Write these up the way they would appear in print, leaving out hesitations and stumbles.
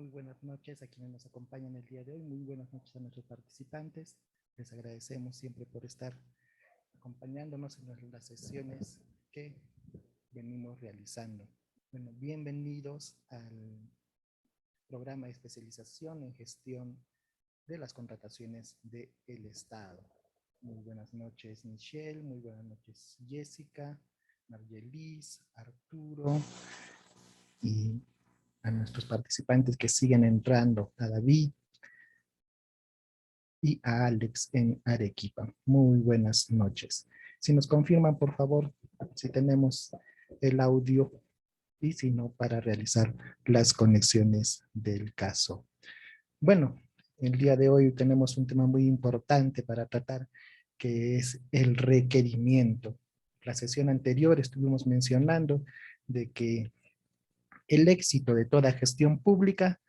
Muy buenas noches a quienes nos acompañan el día de hoy. Muy buenas noches a nuestros participantes. Les agradecemos siempre por estar acompañándonos en las sesiones que venimos realizando. Bueno, bienvenidos al programa de especialización en gestión de las contrataciones del Estado. Muy buenas noches, Michelle. Muy buenas noches, Jessica, Margelis, Arturo y a nuestros participantes que siguen entrando, a David y a Alex en Arequipa. Muy buenas noches. Si nos confirman, por favor, si tenemos el audio y si no, para realizar las conexiones del caso. Bueno, el día de hoy tenemos un tema muy importante para tratar, que es el requerimiento. La sesión anterior estuvimos mencionando de que el éxito de toda gestión pública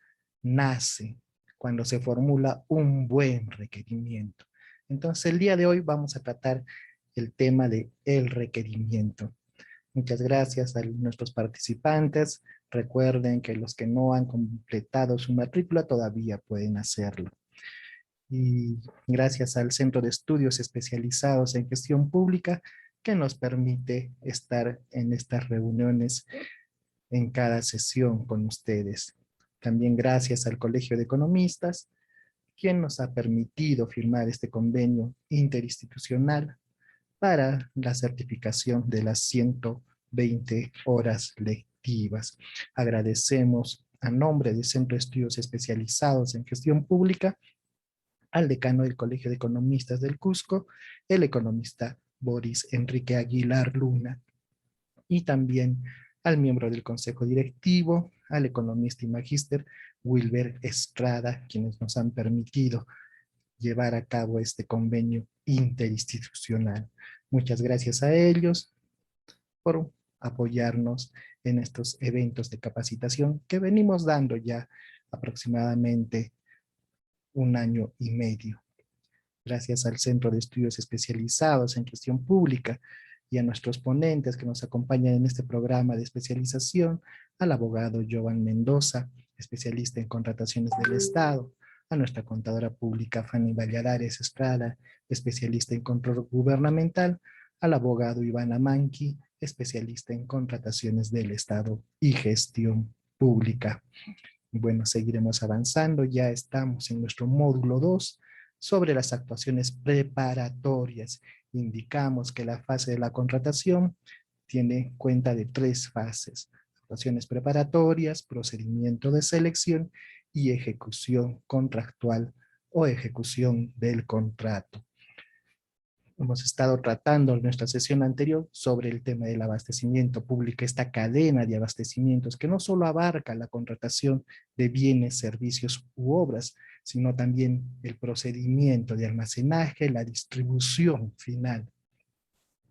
nace cuando se formula un buen requerimiento. Entonces, el día de hoy vamos a tratar el tema de el requerimiento. Muchas gracias a nuestros participantes. Recuerden que los que no han completado su matrícula todavía pueden hacerlo. Y gracias al Centro de Estudios Especializados en Gestión Pública que nos permite estar en estas reuniones en cada sesión con ustedes. También gracias al Colegio de Economistas, quien nos ha permitido firmar este convenio interinstitucional para la certificación de las 120 horas lectivas. Agradecemos a nombre del Centro de Estudios Especializados en Gestión Pública al decano del Colegio de Economistas del Cusco, el economista Boris Enrique Aguilar Luna, y también al miembro del Consejo Directivo, al economista y magíster Wilber Estrada, quienes nos han permitido llevar a cabo este convenio interinstitucional. Muchas gracias a ellos por apoyarnos en estos eventos de capacitación que venimos dando ya aproximadamente 1 año y medio. Gracias al Centro de Estudios Especializados en Gestión Pública y a nuestros ponentes que nos acompañan en este programa de especialización, al abogado Jovan Mendoza, especialista en contrataciones del Estado, a nuestra contadora pública Fanny Valladares Estrada, especialista en control gubernamental, al abogado Iván Amanqui, especialista en contrataciones del Estado y gestión pública. Y bueno, seguiremos avanzando, ya estamos en nuestro módulo 2 sobre las actuaciones preparatorias. Indicamos que la fase de la contratación tiene cuenta de 3 fases: actuaciones preparatorias, procedimiento de selección y ejecución contractual o ejecución del contrato. Hemos estado tratando en nuestra sesión anterior sobre el tema del abastecimiento público, esta cadena de abastecimientos que no solo abarca la contratación de bienes, servicios u obras, sino también el procedimiento de almacenaje, la distribución final.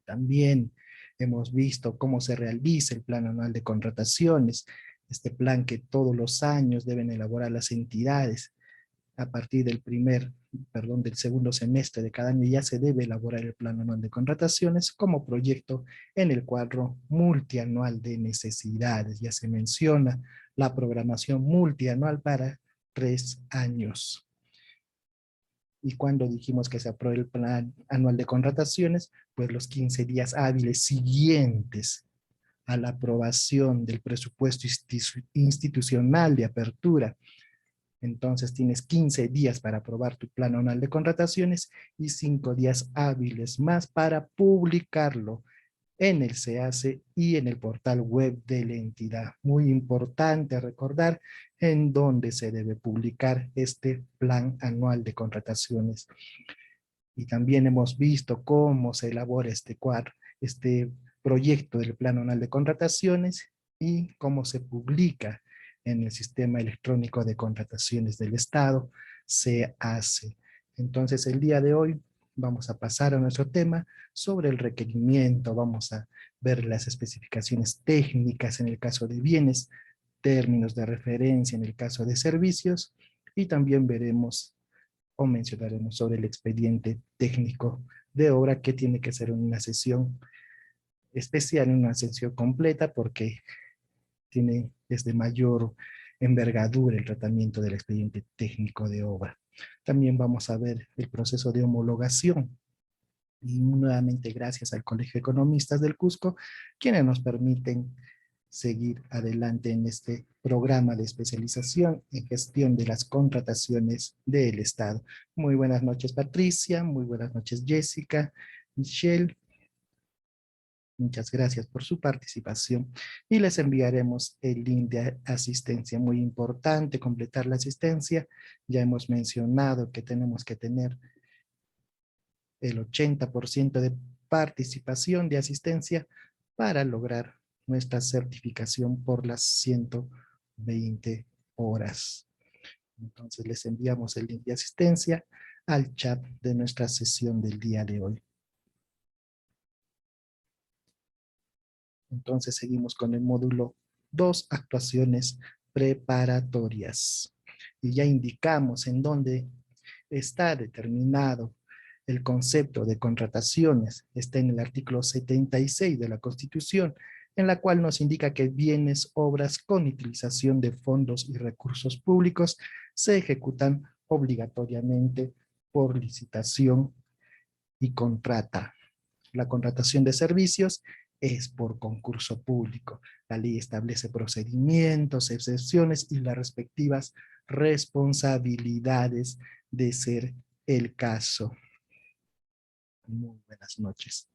También hemos visto cómo se realiza el plan anual de contrataciones, este plan que todos los años deben elaborar las entidades. A partir del segundo semestre de cada año ya se debe elaborar el plan anual de contrataciones como proyecto en el cuadro multianual de necesidades. Ya se menciona la programación multianual para 3 años. Y cuando dijimos que se apruebe el plan anual de contrataciones, pues los 15 días hábiles siguientes a la aprobación del presupuesto institucional de apertura, entonces tienes 15 días para aprobar tu plan anual de contrataciones y 5 días hábiles más para publicarlo en el SEACE y en el portal web de la entidad. Muy importante recordar en dónde se debe publicar este plan anual de contrataciones. Y también hemos visto cómo se elabora este proyecto del plan anual de contrataciones y cómo se publica en el Sistema Electrónico de Contrataciones del Estado, SEACE. Entonces, el día de hoy vamos a pasar a nuestro tema sobre el requerimiento. Vamos a ver las especificaciones técnicas en el caso de bienes, términos de referencia en el caso de servicios, y también veremos o mencionaremos sobre el expediente técnico de obra, que tiene que ser una sesión especial, una sesión completa, porque es de mayor envergadura el tratamiento del expediente técnico de obra. También vamos a ver el proceso de homologación. Y nuevamente gracias al Colegio de Economistas del Cusco, quienes nos permiten seguir adelante en este programa de especialización en gestión de las contrataciones del Estado. Muy buenas noches, Patricia. Muy buenas noches, Jessica, Michelle. Muchas gracias por su participación y les enviaremos el link de asistencia. Muy importante completar la asistencia. Ya hemos mencionado que tenemos que tener el 80% de participación de asistencia para lograr nuestra certificación por las 120 horas. Entonces les enviamos el link de asistencia al chat de nuestra sesión del día de hoy. Entonces seguimos con el módulo 2, actuaciones preparatorias. Y ya indicamos en dónde está determinado el concepto de contrataciones. Está en el artículo 76 de la Constitución, en la cual nos indica que bienes, obras con utilización de fondos y recursos públicos se ejecutan obligatoriamente por licitación y contrata. La contratación de servicios es por concurso público. La ley establece procedimientos, excepciones y las respectivas responsabilidades de ser el caso. Muy buenas noches.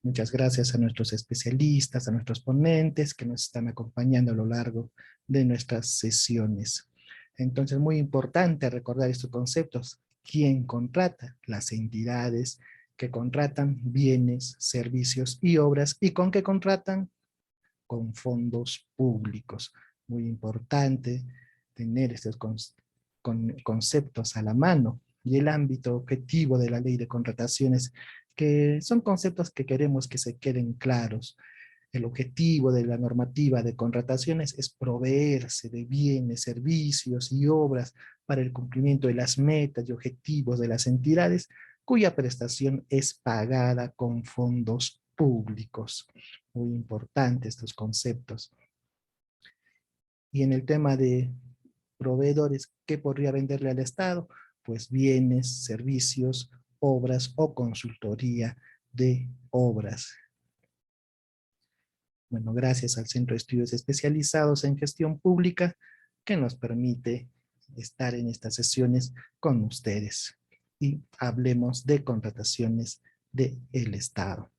Muchas gracias a nuestros especialistas, a nuestros ponentes que nos están acompañando a lo largo de nuestras sesiones. Entonces, muy importante recordar estos conceptos. ¿Quién contrata? Las entidades que contratan bienes, servicios y obras. ¿Y con qué contratan? Con fondos públicos. Muy importante tener estos conceptos a la mano. Y el ámbito objetivo de la ley de contrataciones, que son conceptos que queremos que se queden claros. El objetivo de la normativa de contrataciones es proveerse de bienes, servicios y obras para el cumplimiento de las metas y objetivos de las entidades cuya prestación es pagada con fondos públicos. Muy importantes estos conceptos. Y en el tema de proveedores, ¿qué podría venderle al Estado? Pues bienes, servicios, obras o consultoría de obras. Bueno, gracias al Centro de Estudios Especializados en Gestión Pública que nos permite estar en estas sesiones con ustedes. Y hablemos de contrataciones del Estado.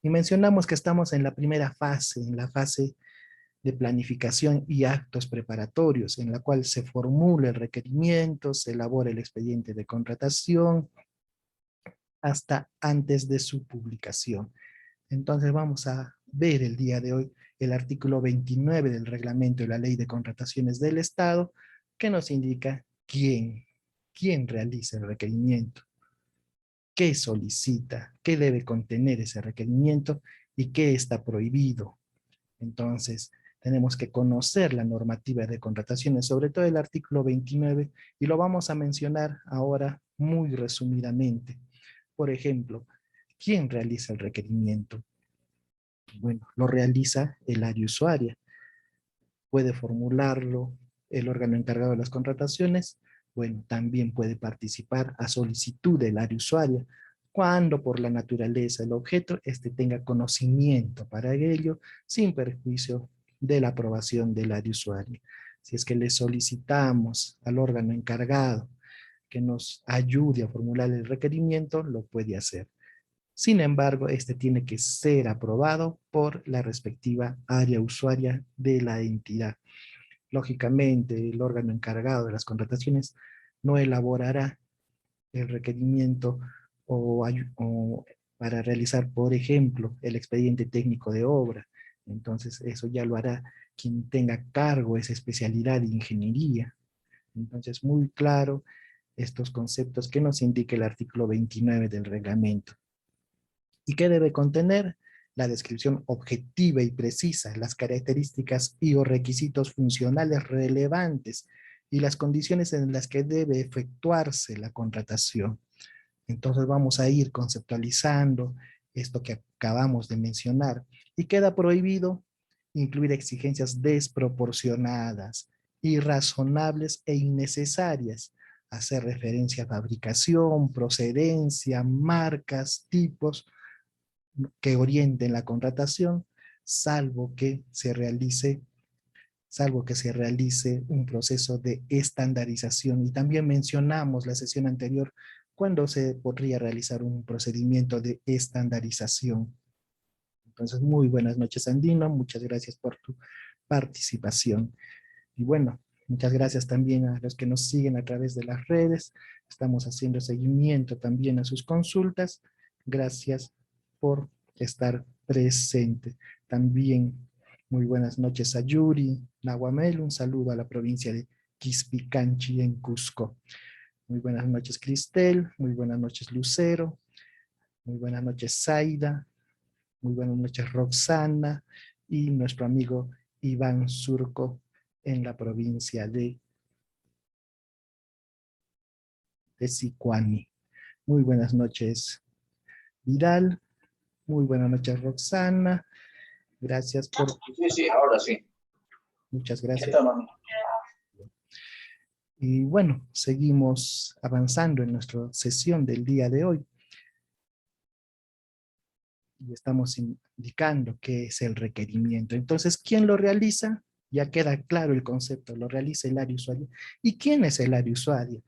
Y mencionamos que estamos en la primera fase, en la fase de planificación y actos preparatorios, en la cual se formula el requerimiento, se elabora el expediente de contratación, hasta antes de su publicación. Entonces vamos a ver el día de hoy el artículo 29 del reglamento de la Ley de Contrataciones del Estado, que nos indica quién realiza el requerimiento, qué solicita, qué debe contener ese requerimiento y qué está prohibido. Entonces, tenemos que conocer la normativa de contrataciones, sobre todo el artículo 29, y lo vamos a mencionar ahora muy resumidamente. Por ejemplo, ¿quién realiza el requerimiento? Bueno, lo realiza el área usuaria. Puede formularlo el órgano encargado de las contrataciones. Bueno, también puede participar a solicitud del área usuaria, cuando por la naturaleza del objeto éste tenga conocimiento para ello, sin perjuicio de la aprobación del área usuaria. Si es que le solicitamos al órgano encargado que nos ayude a formular el requerimiento, lo puede hacer. Sin embargo, este tiene que ser aprobado por la respectiva área usuaria de la entidad. Lógicamente, el órgano encargado de las contrataciones no elaborará el requerimiento o para realizar, por ejemplo, el expediente técnico de obra. Entonces, eso ya lo hará quien tenga cargo esa especialidad de ingeniería. Entonces, muy claro estos conceptos que nos indica el artículo 29 del reglamento. ¿Y qué debe contener? La descripción objetiva y precisa, las características y o requisitos funcionales relevantes y las condiciones en las que debe efectuarse la contratación. Entonces vamos a ir conceptualizando esto que acabamos de mencionar. Y queda prohibido incluir exigencias desproporcionadas, irrazonables e innecesarias, hacer referencia a fabricación, procedencia, marcas, tipos que orienten la contratación, salvo que se realice un proceso de estandarización. Y también mencionamos la sesión anterior cuando se podría realizar un procedimiento de estandarización. Entonces, muy buenas noches, Andino. Muchas gracias por tu participación. Y bueno, muchas gracias también a los que nos siguen a través de las redes. Estamos haciendo seguimiento también a sus consultas. Gracias por estar presente. También muy buenas noches a Yuri Nahuamel. Un saludo a la provincia de Quispicanchi en Cusco. Muy buenas noches, Cristel. Muy buenas noches, Lucero. Muy buenas noches, Zaida. Muy buenas noches, Roxana. Y nuestro amigo Iván Surco en la provincia de Sicuani. Muy buenas noches, Vidal. Muy buenas noches, Roxana. Gracias por... Sí, ahora sí. Muchas ¿Qué gracias. tal, mami? Y bueno, seguimos avanzando en nuestra sesión del día de hoy. Y estamos indicando qué es el requerimiento. Entonces, ¿quién lo realiza? Ya queda claro el concepto, lo realiza el área usuario. ¿Y quién es el área usuario?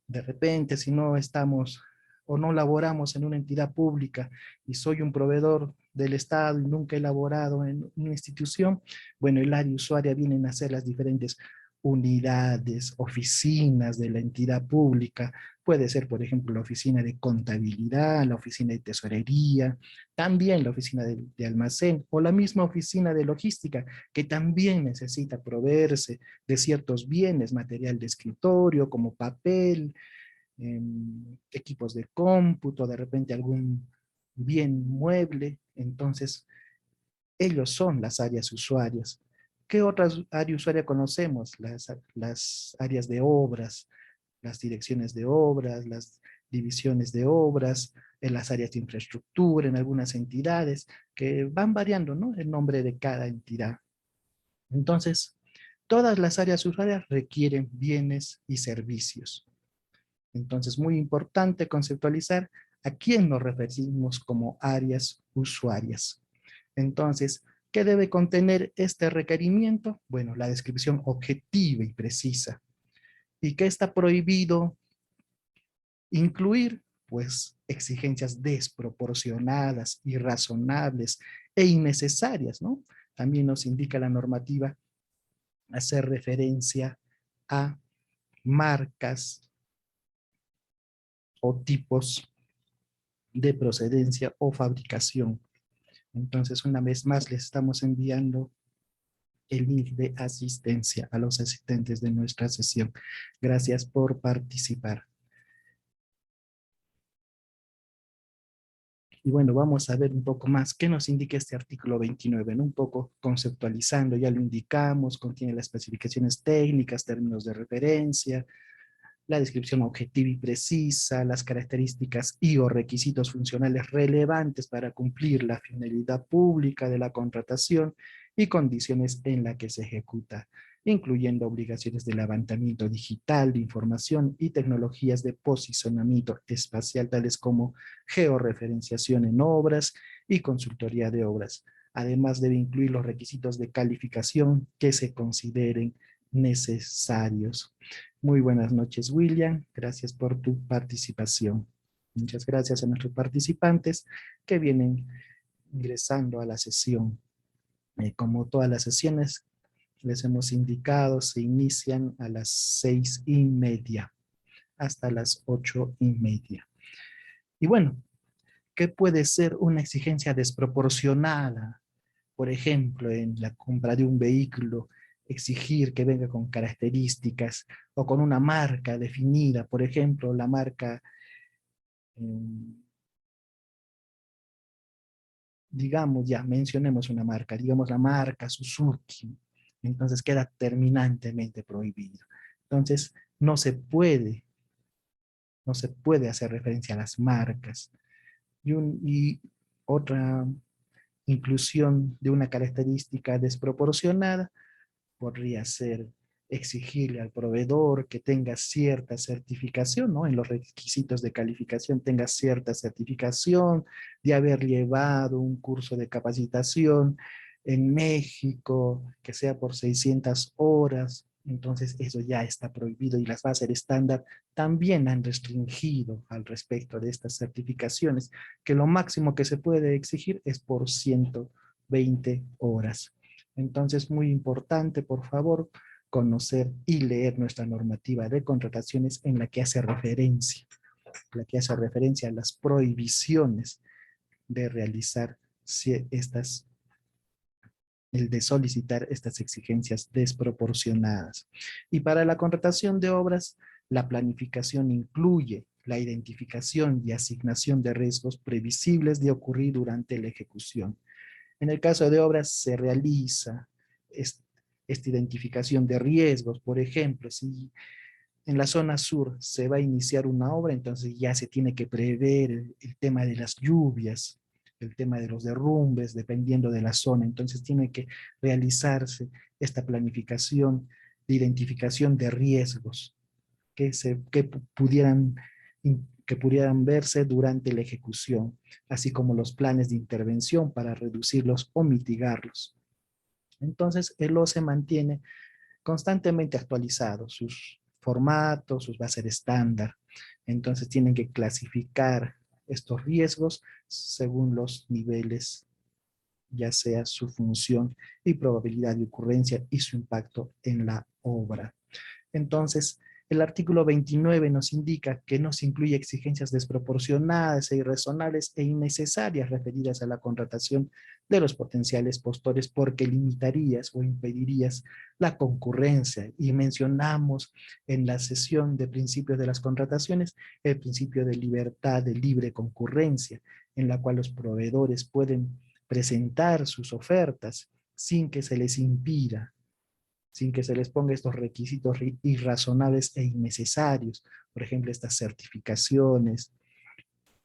De repente, si no estamos o no laboramos en una entidad pública y soy un proveedor del Estado y nunca he laborado en una institución, bueno, el área usuaria vienen a ser las diferentes unidades, oficinas de la entidad pública. Puede ser, por ejemplo, la oficina de contabilidad, la oficina de tesorería, también la oficina de almacén o la misma oficina de logística, que también necesita proveerse de ciertos bienes, material de escritorio como papel, equipos de cómputo, de repente algún bien mueble. Entonces, ellos son las áreas usuarias. ¿Qué otras áreas usuarias conocemos? Las áreas de obras, las direcciones de obras, las divisiones de obras, en las áreas de infraestructura, en algunas entidades, que van variando, ¿no? El nombre de cada entidad. Entonces, todas las áreas usuarias requieren bienes y servicios. Entonces, muy importante conceptualizar a quién nos referimos como áreas usuarias. Entonces, ¿qué debe contener este requerimiento? Bueno, la descripción objetiva y precisa. ¿Y qué está prohibido incluir? Pues exigencias desproporcionadas, irrazonables e innecesarias, ¿no? También nos indica la normativa hacer referencia a marcas o tipos de procedencia o fabricación. Entonces, una vez más, les estamos enviando el link de asistencia a los asistentes de nuestra sesión. Gracias por participar. Y bueno, vamos a ver un poco más qué nos indica este artículo 29, ¿no? Un poco conceptualizando, ya lo indicamos, contiene las especificaciones técnicas, términos de referencia, la descripción objetiva y precisa, las características y o requisitos funcionales relevantes para cumplir la finalidad pública de la contratación y condiciones en la que se ejecuta, incluyendo obligaciones de levantamiento digital de información y tecnologías de posicionamiento espacial, tales como georreferenciación en obras y consultoría de obras. Además, debe incluir los requisitos de calificación que se consideren necesarios. Muy buenas noches, William. Gracias por tu participación. Muchas gracias a nuestros participantes que vienen ingresando a la sesión. Como todas las sesiones, les hemos indicado, se inician a las 6:30 hasta las 8:30. Y bueno, ¿qué puede ser una exigencia desproporcionada? Por ejemplo, en la compra de un vehículo, exigir que venga con características o con una marca definida. Por ejemplo, la marca, digamos ya, mencionemos una marca, digamos la marca Suzuki. Entonces queda terminantemente prohibido. Entonces no se puede hacer referencia a las marcas. Y otra inclusión de una característica desproporcionada, podría ser exigirle al proveedor que tenga cierta certificación, ¿no? En los requisitos de calificación tenga cierta certificación de haber llevado un curso de capacitación en México, que sea por 600 horas. Entonces eso ya está prohibido y las bases estándar también han restringido al respecto de estas certificaciones, que lo máximo que se puede exigir es por 120 horas. Entonces, muy importante, por favor, conocer y leer nuestra normativa de contrataciones en la que hace referencia a las prohibiciones de realizar estas, el de solicitar estas exigencias desproporcionadas. Y para la contratación de obras, la planificación incluye la identificación y asignación de riesgos previsibles de ocurrir durante la ejecución. En el caso de obras se realiza esta identificación de riesgos. Por ejemplo, si en la zona sur se va a iniciar una obra, entonces ya se tiene que prever el tema de las lluvias, el tema de los derrumbes, dependiendo de la zona. Entonces tiene que realizarse esta planificación de identificación de riesgos que pudieran verse durante la ejecución, así como los planes de intervención para reducirlos o mitigarlos. Entonces, el OCE mantiene constantemente actualizado sus formatos, sus bases de estándar. Entonces, tienen que clasificar estos riesgos según los niveles, ya sea su función y probabilidad de ocurrencia y su impacto en la obra. Entonces, el artículo 29 nos indica que no se incluye exigencias desproporcionadas e irrazonables e innecesarias referidas a la contratación de los potenciales postores porque limitarías o impedirías la concurrencia. Y mencionamos en la sesión de principios de las contrataciones el principio de libertad de libre concurrencia, en la cual los proveedores pueden presentar sus ofertas sin que se les impida, sin que se les ponga estos requisitos irrazonables e innecesarios, por ejemplo, estas certificaciones.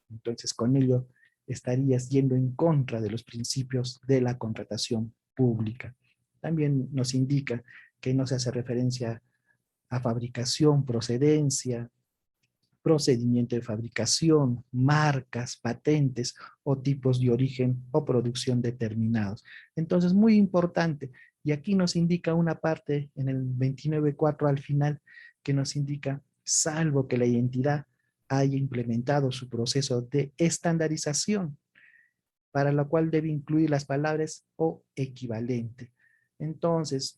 Entonces, con ello estarías yendo en contra de los principios de la contratación pública. También nos indica que no se hace referencia a fabricación, procedencia, procedimiento de fabricación, marcas, patentes o tipos de origen o producción determinados. Entonces, muy importante. Y aquí nos indica una parte en el 29.4 al final que nos indica, salvo que la entidad haya implementado su proceso de estandarización, para la cual debe incluir las palabras o equivalente. Entonces,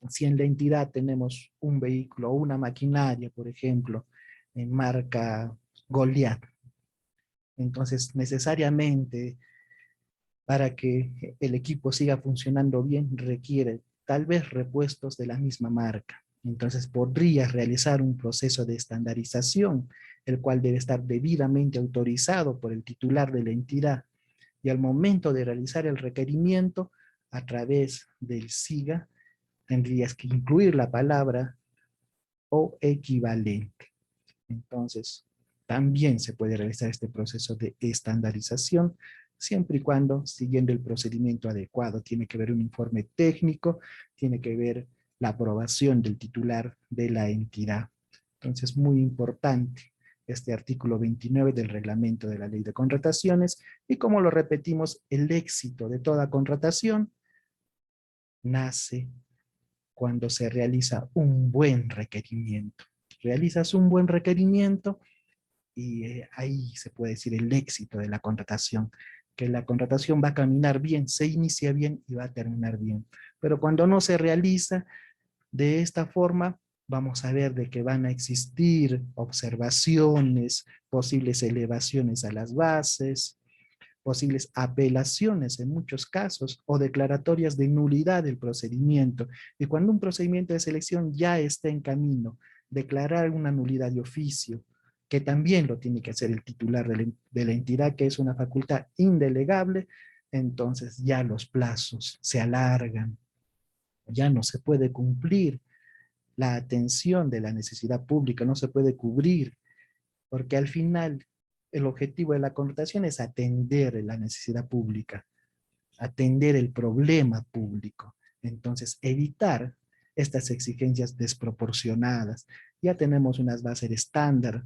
si en la entidad tenemos un vehículo o una maquinaria, por ejemplo, en marca Goliath, entonces necesariamente para que el equipo siga funcionando bien requiere tal vez repuestos de la misma marca. Entonces podría realizar un proceso de estandarización, el cual debe estar debidamente autorizado por el titular de la entidad. Y al momento de realizar el requerimiento, a través del SIGA, tendrías que incluir la palabra o equivalente. Entonces, también se puede realizar este proceso de estandarización, siempre y cuando siguiendo el procedimiento adecuado. Tiene que ver un informe técnico, tiene que ver la aprobación del titular de la entidad. Entonces, muy importante este artículo 29 del reglamento de la ley de contrataciones, y como lo repetimos, el éxito de toda contratación nace cuando se realiza un buen requerimiento. Realizas un buen requerimiento y ahí se puede decir el éxito de la contratación, que la contratación va a caminar bien, se inicia bien y va a terminar bien. Pero cuando no se realiza de esta forma, vamos a ver de que van a existir observaciones, posibles elevaciones a las bases, posibles apelaciones en muchos casos o declaratorias de nulidad del procedimiento. Y cuando un procedimiento de selección ya está en camino, declarar una nulidad de oficio, que también lo tiene que hacer el titular de la entidad, que es una facultad indelegable, entonces ya los plazos se alargan, ya no se puede cumplir la atención de la necesidad pública, no se puede cubrir, porque al final el objetivo de la contratación es atender la necesidad pública. atender el problema público. Entonces, evitar estas exigencias desproporcionadas. Ya tenemos unas bases estándar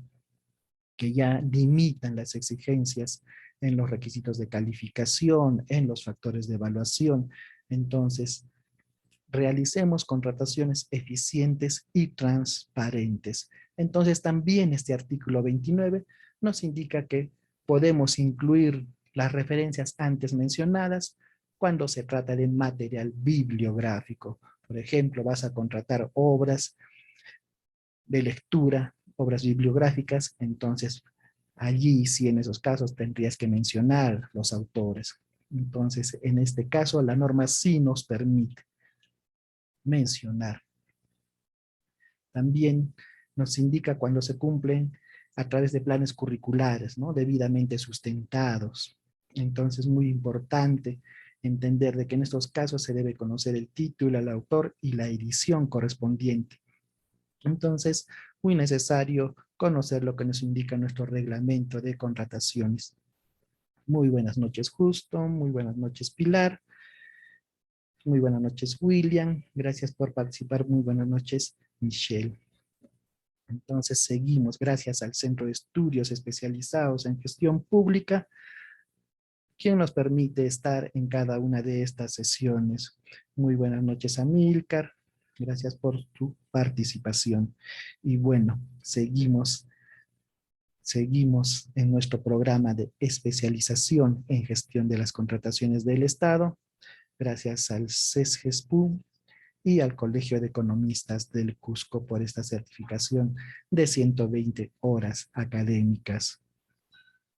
que ya limitan las exigencias en los requisitos de calificación, en los factores de evaluación. Entonces, realicemos contrataciones eficientes y transparentes. Entonces, también este artículo 29 nos indica que podemos incluir las referencias antes mencionadas cuando se trata de material bibliográfico. Por ejemplo, vas a contratar obras de lectura, obras bibliográficas, entonces allí sí en esos casos tendrías que mencionar los autores. Entonces, en este caso, la norma sí nos permite mencionar. También nos indica cuando se cumplen a través de planes curriculares, ¿no? Debidamente sustentados. Entonces, muy importante entender de que en estos casos se debe conocer el título, el autor y la edición correspondiente. Entonces, muy necesario conocer lo que nos indica nuestro reglamento de contrataciones. Muy buenas noches, Justo. Muy buenas noches, Pilar. Muy buenas noches, William. Gracias por participar. Muy buenas noches, Michelle. Entonces, seguimos. Gracias al Centro de Estudios Especializados en Gestión Pública, quien nos permite estar en cada una de estas sesiones. Muy buenas noches, Amílcar. Gracias por tu participación. Y bueno, seguimos en nuestro programa de especialización en gestión de las contrataciones del Estado, gracias al CESGESPU y al Colegio de Economistas del Cusco por esta certificación de 120 horas académicas.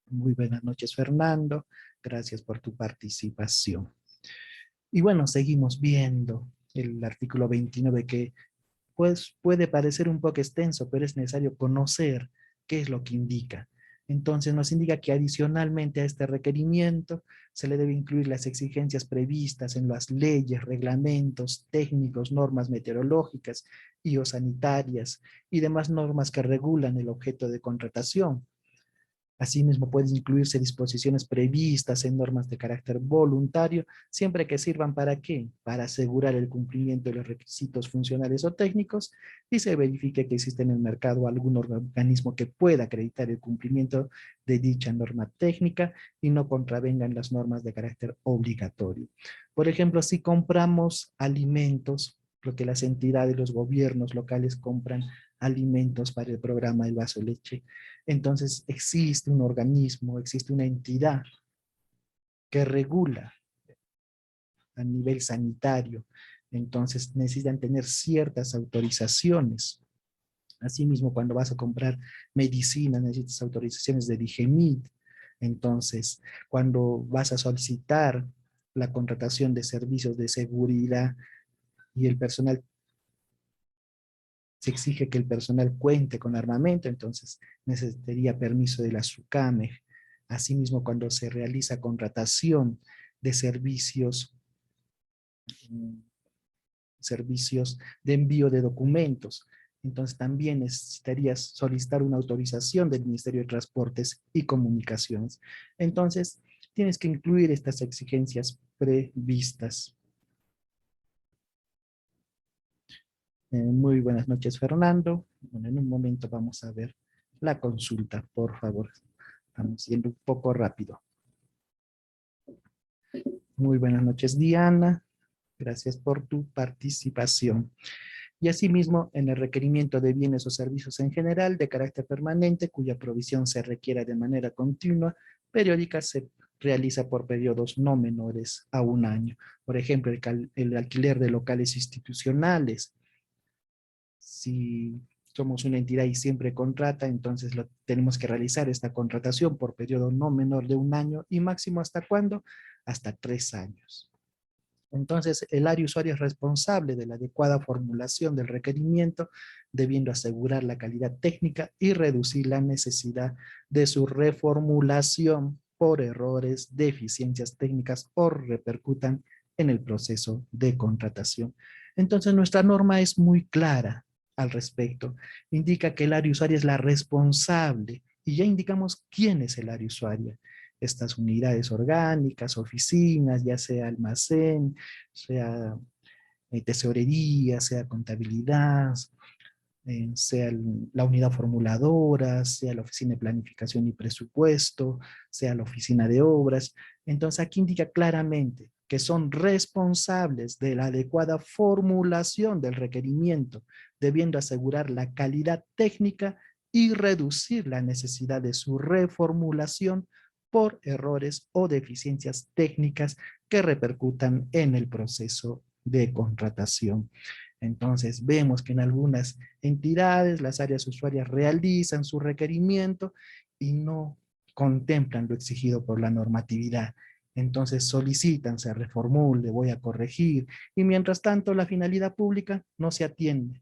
Muy buenas noches, Fernando. Gracias por tu participación. Y bueno, seguimos viendo el artículo 29 que pues puede parecer un poco extenso, pero es necesario conocer qué es lo que indica. Entonces nos indica que adicionalmente a este requerimiento se le debe incluir las exigencias previstas en las leyes, reglamentos, técnicos, normas meteorológicas, sanitarias y demás normas que regulan el objeto de contratación. Asimismo, pueden incluirse disposiciones previstas en normas de carácter voluntario, siempre que sirvan ¿para qué? Para asegurar el cumplimiento de los requisitos funcionales o técnicos y se verifique que existe en el mercado algún organismo que pueda acreditar el cumplimiento de dicha norma técnica y no contravengan las normas de carácter obligatorio. Por ejemplo, si compramos alimentos, lo que las entidades, los gobiernos locales compran alimentos para el programa del vaso de leche, entonces existe un organismo, existe una entidad que regula a nivel sanitario. Entonces necesitan tener ciertas autorizaciones. Asimismo, cuando vas a comprar medicina, necesitas autorizaciones de DIGEMIT. Entonces, cuando vas a solicitar la contratación de servicios de seguridad y el personal, se exige que el personal cuente con armamento, entonces necesitaría permiso de la SUCAME. Asimismo, cuando se realiza contratación de servicios de envío de documentos, entonces también necesitarías solicitar una autorización del Ministerio de Transportes y Comunicaciones. Entonces, tienes que incluir estas exigencias previstas. Muy buenas noches, Fernando. Bueno, en un momento vamos a ver la consulta, por favor. Estamos yendo un poco rápido. Muy buenas noches, Diana. Gracias por tu participación. Y asimismo, en el requerimiento de bienes o servicios en general de carácter permanente, cuya provisión se requiera de manera continua, periódica, se realiza por periodos no menores a un año. Por ejemplo, el alquiler de locales institucionales. Si somos una entidad y siempre contrata, entonces tenemos que realizar esta contratación por periodo no menor de un año y máximo ¿hasta cuándo? Hasta 3 años. Entonces, el área usuario es responsable de la adecuada formulación del requerimiento, debiendo asegurar la calidad técnica y reducir la necesidad de su reformulación por errores, deficiencias técnicas o repercutan en el proceso de contratación. Entonces, nuestra norma es muy clara al respecto. Indica que el área usuaria es la responsable y ya indicamos quién es el área usuaria. estas unidades orgánicas, oficinas, ya sea almacén, sea tesorería, sea contabilidad, sea la unidad formuladora, sea la oficina de planificación y presupuesto, sea la oficina de obras. Entonces aquí indica claramente que son responsables de la adecuada formulación del requerimiento, debiendo asegurar la calidad técnica y reducir la necesidad de su reformulación por errores o deficiencias técnicas que repercutan en el proceso de contratación. Entonces vemos que en algunas entidades las áreas usuarias realizan su requerimiento y no contemplan lo exigido por la normatividad. Entonces solicitan, se reformule, voy a corregir, y mientras tanto la finalidad pública no se atiende.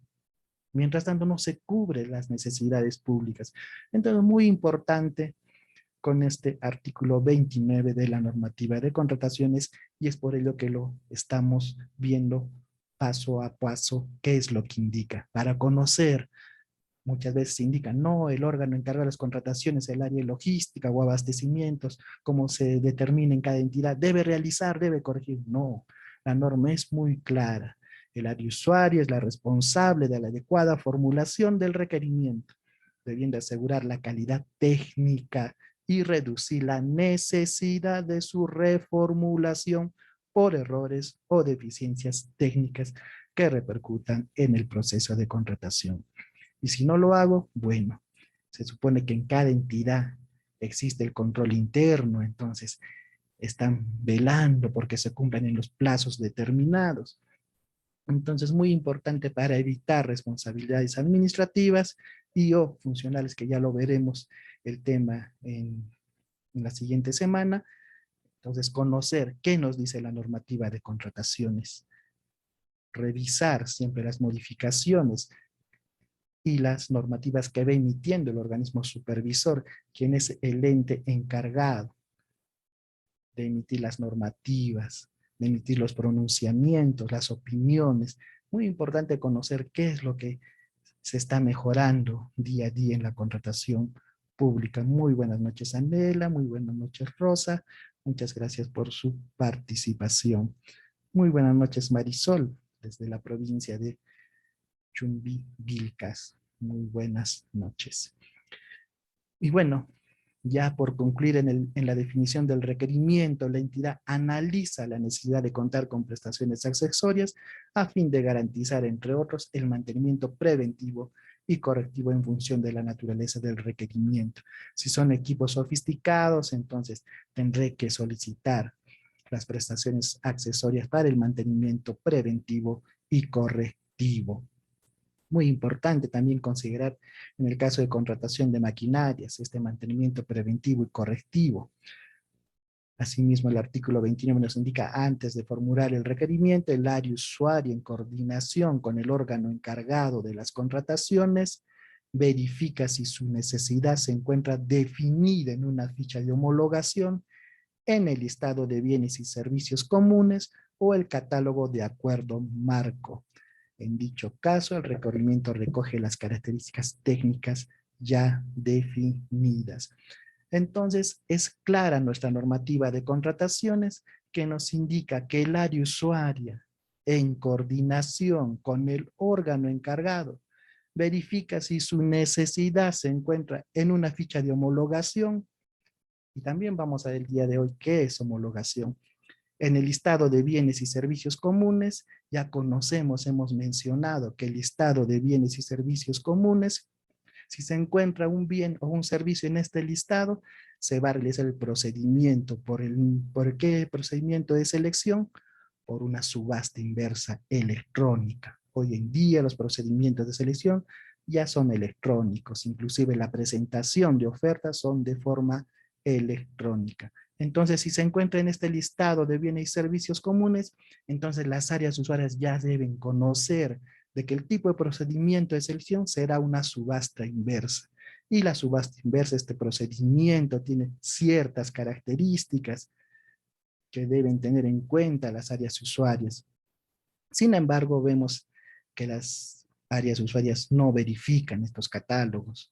Mientras tanto no se cubren las necesidades públicas. Entonces muy importante con este artículo 29 de la normativa de contrataciones, y es por ello que lo estamos viendo paso a paso qué es lo que indica, para conocer. Muchas veces se indica, no, el órgano encargado de las contrataciones, el área de logística o abastecimientos, como se determina en cada entidad, debe realizar, debe corregir. No, la norma es muy clara. El área usuario es la responsable de la adecuada formulación del requerimiento, debiendo asegurar la calidad técnica y reducir la necesidad de su reformulación por errores o deficiencias técnicas que repercutan en el proceso de contratación. Y si no lo hago, bueno, se supone que en cada entidad existe el control interno, entonces están velando porque se cumplan en los plazos determinados. Entonces, muy importante para evitar responsabilidades administrativas y o funcionales, que ya lo veremos el tema en la siguiente semana. Entonces, conocer qué nos dice la normativa de contrataciones, revisar siempre las modificaciones y las normativas que va emitiendo el organismo supervisor, quien es el ente encargado de emitir las normativas, de emitir los pronunciamientos, las opiniones. Muy importante conocer qué es lo que se está mejorando día a día en la contratación pública. Muy buenas noches, Anela, muy buenas noches, Rosa. Muchas gracias por su participación. Muy buenas noches, Marisol, desde la provincia de Chumbivilcas. Muy buenas noches. Y bueno, ya por concluir en la definición del requerimiento, la entidad analiza la necesidad de contar con prestaciones accesorias a fin de garantizar, entre otros, el mantenimiento preventivo y correctivo en función de la naturaleza del requerimiento. Si son equipos sofisticados, entonces tendré que solicitar las prestaciones accesorias para el mantenimiento preventivo y correctivo. Muy importante también considerar en el caso de contratación de maquinarias, este mantenimiento preventivo y correctivo. Asimismo, el artículo 29 nos indica, antes de formular el requerimiento, el área usuaria en coordinación con el órgano encargado de las contrataciones verifica si su necesidad se encuentra definida en una ficha de homologación, en el listado de bienes y servicios comunes o el catálogo de acuerdo marco. En dicho caso, el requerimiento recoge las características técnicas ya definidas. Entonces, es clara nuestra normativa de contrataciones que nos indica que el área usuaria, en coordinación con el órgano encargado, verifica si su necesidad se encuentra en una ficha de homologación. Y también vamos a ver el día de hoy qué es homologación. En el listado de bienes y servicios comunes, ya conocemos, hemos mencionado que el listado de bienes y servicios comunes, si se encuentra un bien o un servicio en este listado, se va a realizar el procedimiento. ¿Por qué procedimiento de selección? Por una subasta inversa electrónica. Hoy en día los procedimientos de selección ya son electrónicos, inclusive la presentación de ofertas son de forma electrónica. Entonces, si se encuentra en este listado de bienes y servicios comunes, entonces las áreas usuarias ya deben conocer de que el tipo de procedimiento de selección será una subasta inversa. Y la subasta inversa, este procedimiento tiene ciertas características que deben tener en cuenta las áreas usuarias. Sin embargo, vemos que las áreas usuarias no verifican estos catálogos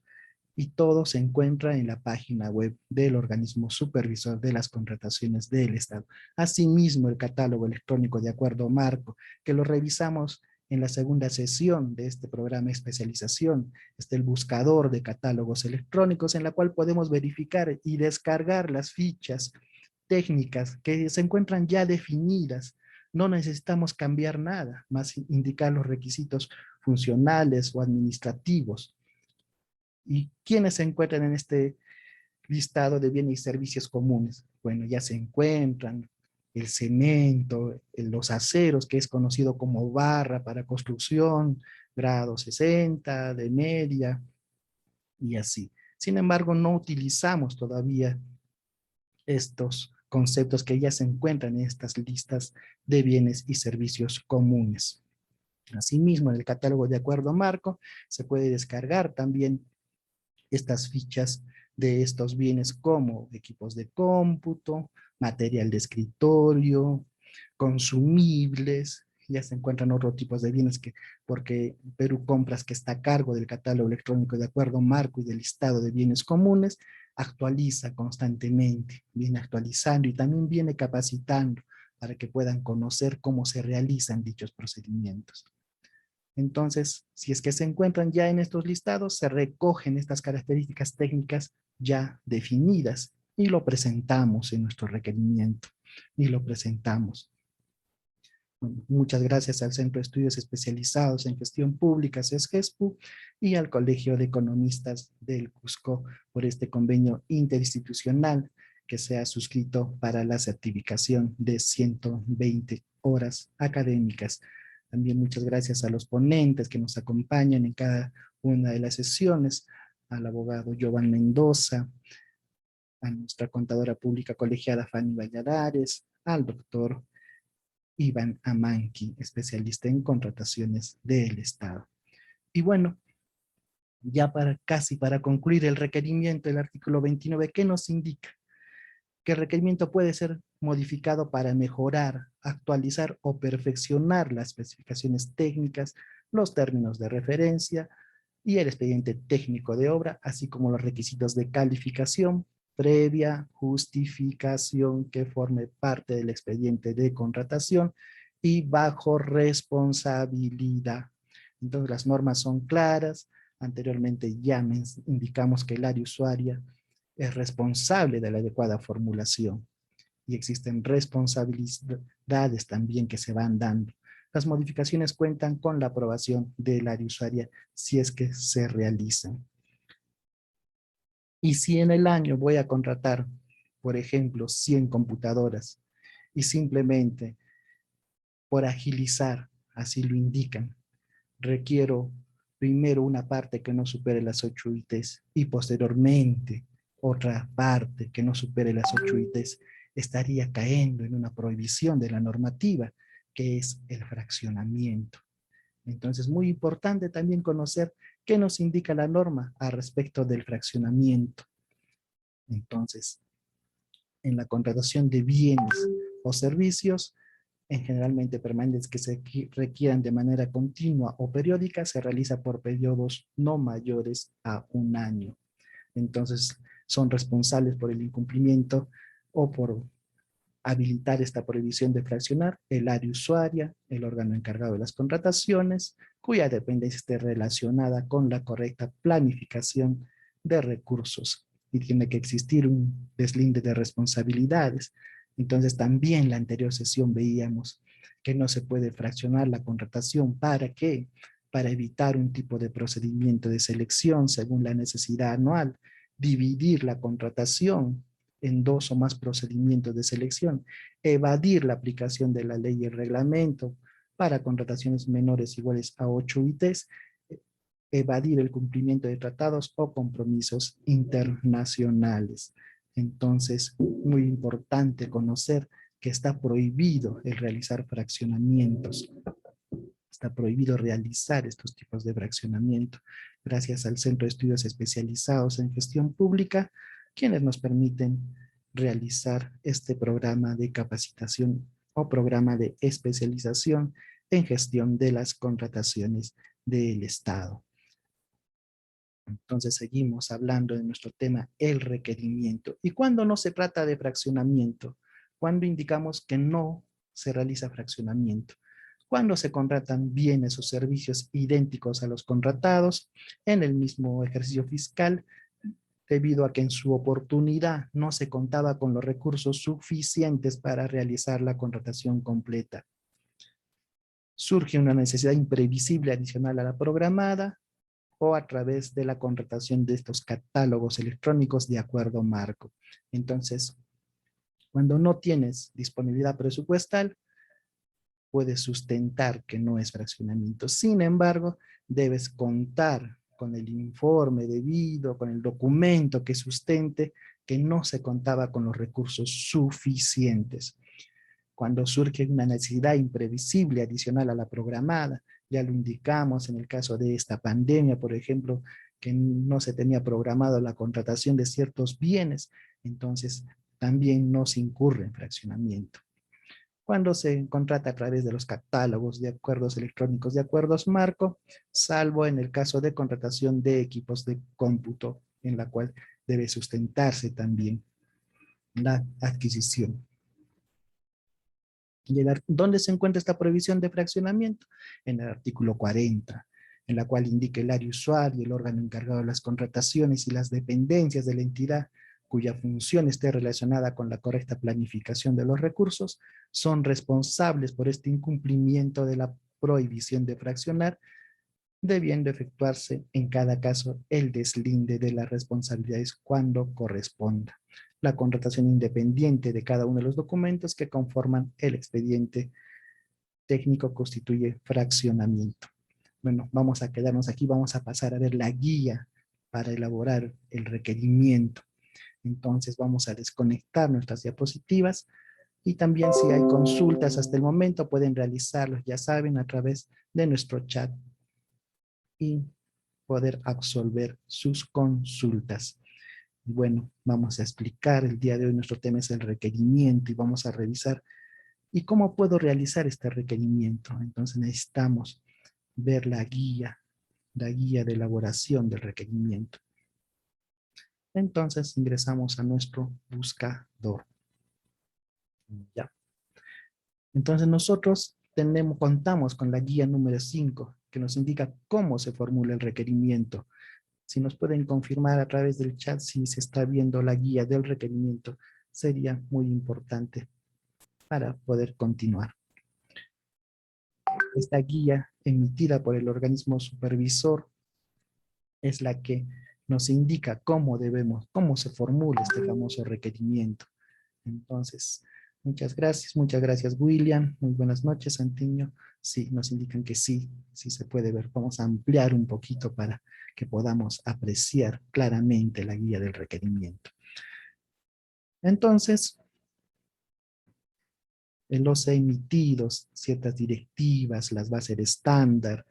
y todo se encuentra en la página web del organismo supervisor de las contrataciones del Estado. Asimismo, el catálogo electrónico de acuerdo marco, que lo revisamos en la segunda sesión de este programa de especialización, está el buscador de catálogos electrónicos en la cual podemos verificar y descargar las fichas técnicas que se encuentran ya definidas. No necesitamos cambiar nada, más indicar los requisitos funcionales o administrativos. ¿Y quiénes se encuentran en este listado de bienes y servicios comunes? Bueno, ya se encuentran el cemento, los aceros, que es conocido como barra para construcción, grado 60, de media, y así. Sin embargo, no utilizamos todavía estos conceptos que ya se encuentran en estas listas de bienes y servicios comunes. Asimismo, en el catálogo de acuerdo marco se puede descargar también estas fichas de estos bienes como equipos de cómputo, material de escritorio, consumibles. Ya se encuentran otros tipos de bienes que, porque Perú Compras, que está a cargo del catálogo electrónico de acuerdo marco y del listado de bienes comunes, actualiza constantemente, viene actualizando y también viene capacitando para que puedan conocer cómo se realizan dichos procedimientos. Entonces, si es que se encuentran ya en estos listados, se recogen estas características técnicas ya definidas y lo presentamos en nuestro requerimiento y lo presentamos. Bueno, muchas gracias al Centro de Estudios Especializados en Gestión Pública, CESGESPU, y al Colegio de Economistas del Cusco por este convenio interinstitucional que se ha suscrito para la certificación de 120 horas académicas. También muchas gracias a los ponentes que nos acompañan en cada una de las sesiones, al abogado Jovan Mendoza, a nuestra contadora pública colegiada Fanny Valladares, al doctor Iván Amanqui, especialista en contrataciones del Estado. Y bueno, ya casi para concluir el requerimiento del artículo 29, ¿qué nos indica? Que el requerimiento puede ser modificado para mejorar, actualizar o perfeccionar las especificaciones técnicas, los términos de referencia y el expediente técnico de obra, así como los requisitos de calificación, previa justificación que forme parte del expediente de contratación y bajo responsabilidad. Entonces las normas son claras. Anteriormente ya indicamos que el área usuaria es responsable de la adecuada formulación y existen responsabilidades también que se van dando. Las modificaciones cuentan con la aprobación del área usuaria si es que se realizan. Y si en el año voy a contratar, por ejemplo, 100 computadoras y simplemente por agilizar, así lo indican, requiero primero una parte que no supere las 8 ITs y posteriormente otra parte que no supere las 8 ITs, estaría cayendo en una prohibición de la normativa, que es el fraccionamiento. Entonces, muy importante también conocer qué nos indica la norma al respecto del fraccionamiento. Entonces, en la contratación de bienes o servicios, en generalmente permanentes que se requieran de manera continua o periódica, se realiza por periodos no mayores a un año. Entonces, son responsables por el incumplimiento o por habilitar esta prohibición de fraccionar el área usuaria, el órgano encargado de las contrataciones, cuya dependencia esté relacionada con la correcta planificación de recursos y tiene que existir un deslinde de responsabilidades. Entonces también la anterior sesión veíamos que no se puede fraccionar la contratación. ¿Para qué? Para evitar un tipo de procedimiento de selección según la necesidad anual, dividir la contratación en 2 o más procedimientos de selección, evadir la aplicación de la ley y el reglamento para contrataciones menores iguales a 8 ITs, evadir el cumplimiento de tratados o compromisos internacionales. Entonces, muy importante conocer que está prohibido el realizar fraccionamientos. Está prohibido realizar estos tipos de fraccionamiento. Gracias al Centro de Estudios Especializados en Gestión Pública, quienes nos permiten realizar este programa de capacitación o programa de especialización en gestión de las contrataciones del Estado. Entonces seguimos hablando de nuestro tema, el requerimiento. ¿Y cuando no se trata de fraccionamiento? Cuando indicamos que no se realiza fraccionamiento. Cuando se contratan bienes o servicios idénticos a los contratados en el mismo ejercicio fiscal, debido a que en su oportunidad no se contaba con los recursos suficientes para realizar la contratación completa. Surge una necesidad imprevisible adicional a la programada, o a través de la contratación de estos catálogos electrónicos de acuerdo marco. Entonces, cuando no tienes disponibilidad presupuestal, puedes sustentar que no es fraccionamiento. Sin embargo, debes contar con el informe debido, con el documento que sustente que no se contaba con los recursos suficientes. Cuando surge una necesidad imprevisible adicional a la programada, ya lo indicamos en el caso de esta pandemia, por ejemplo, que no se tenía programado la contratación de ciertos bienes, entonces también no se incurre en fraccionamiento. Cuando se contrata a través de los catálogos de acuerdos electrónicos de acuerdos marco, salvo en el caso de contratación de equipos de cómputo, en la cual debe sustentarse también la adquisición. ¿Dónde se encuentra esta prohibición de fraccionamiento? En el artículo 40, en la cual indica el área usuario, el órgano encargado de las contrataciones y las dependencias de la entidad cuya función esté relacionada con la correcta planificación de los recursos, son responsables por este incumplimiento de la prohibición de fraccionar, debiendo efectuarse en cada caso el deslinde de las responsabilidades cuando corresponda. La contratación independiente de cada uno de los documentos que conforman el expediente técnico constituye fraccionamiento. Bueno, vamos a quedarnos aquí, vamos a pasar a ver la guía para elaborar el requerimiento. Entonces vamos a desconectar nuestras diapositivas y también si hay consultas hasta el momento pueden realizarlos, ya saben, a través de nuestro chat y poder absolver sus consultas. Bueno, vamos a explicar el día de hoy, nuestro tema es el requerimiento y vamos a revisar ¿y cómo puedo realizar este requerimiento? Entonces necesitamos ver la guía de elaboración del requerimiento. Entonces ingresamos a nuestro buscador. Ya. Entonces nosotros contamos con la guía número 5 que nos indica cómo se formula el requerimiento. Si nos pueden confirmar a través del chat si se está viendo la guía del requerimiento, sería muy importante para poder continuar. Esta guía emitida por el organismo supervisor es la que nos indica cómo se formula este famoso requerimiento. Entonces, muchas gracias William, muy buenas noches Santiño. Sí, nos indican que sí, sí se puede ver. Vamos a ampliar un poquito para que podamos apreciar claramente la guía del requerimiento. Entonces, en los emitidos, ciertas directivas, las bases de estándar,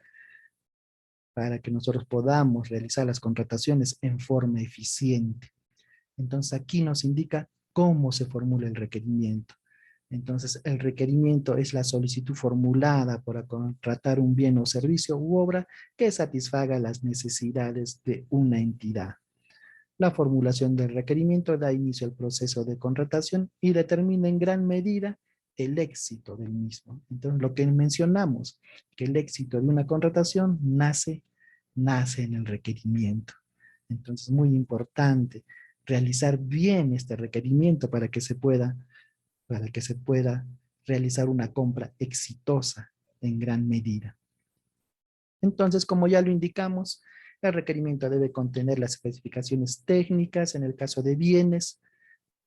para que nosotros podamos realizar las contrataciones en forma eficiente. Entonces aquí nos indica cómo se formula el requerimiento. Entonces el requerimiento es la solicitud formulada para contratar un bien o servicio u obra que satisfaga las necesidades de una entidad. La formulación del requerimiento da inicio al proceso de contratación y determina en gran medida el éxito del mismo. Entonces, lo que mencionamos, que el éxito de una contratación nace en el requerimiento. Entonces, muy importante realizar bien este requerimiento para que se pueda realizar una compra exitosa en gran medida. Entonces, como ya lo indicamos, el requerimiento debe contener las especificaciones técnicas en el caso de bienes,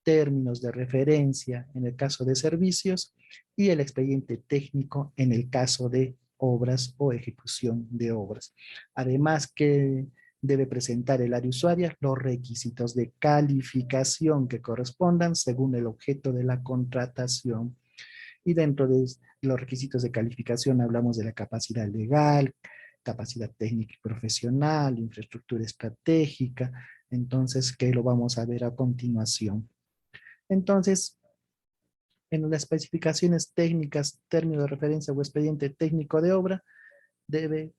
términos de referencia en el caso de servicios y el expediente técnico en el caso de obras o ejecución de obras. Además que debe presentar el área usuaria los requisitos de calificación que correspondan según el objeto de la contratación. Y dentro de los requisitos de calificación hablamos de la capacidad legal, capacidad técnica y profesional, infraestructura estratégica, entonces que lo vamos a ver a continuación. Entonces, en las especificaciones técnicas, término de referencia o expediente técnico de obra, debe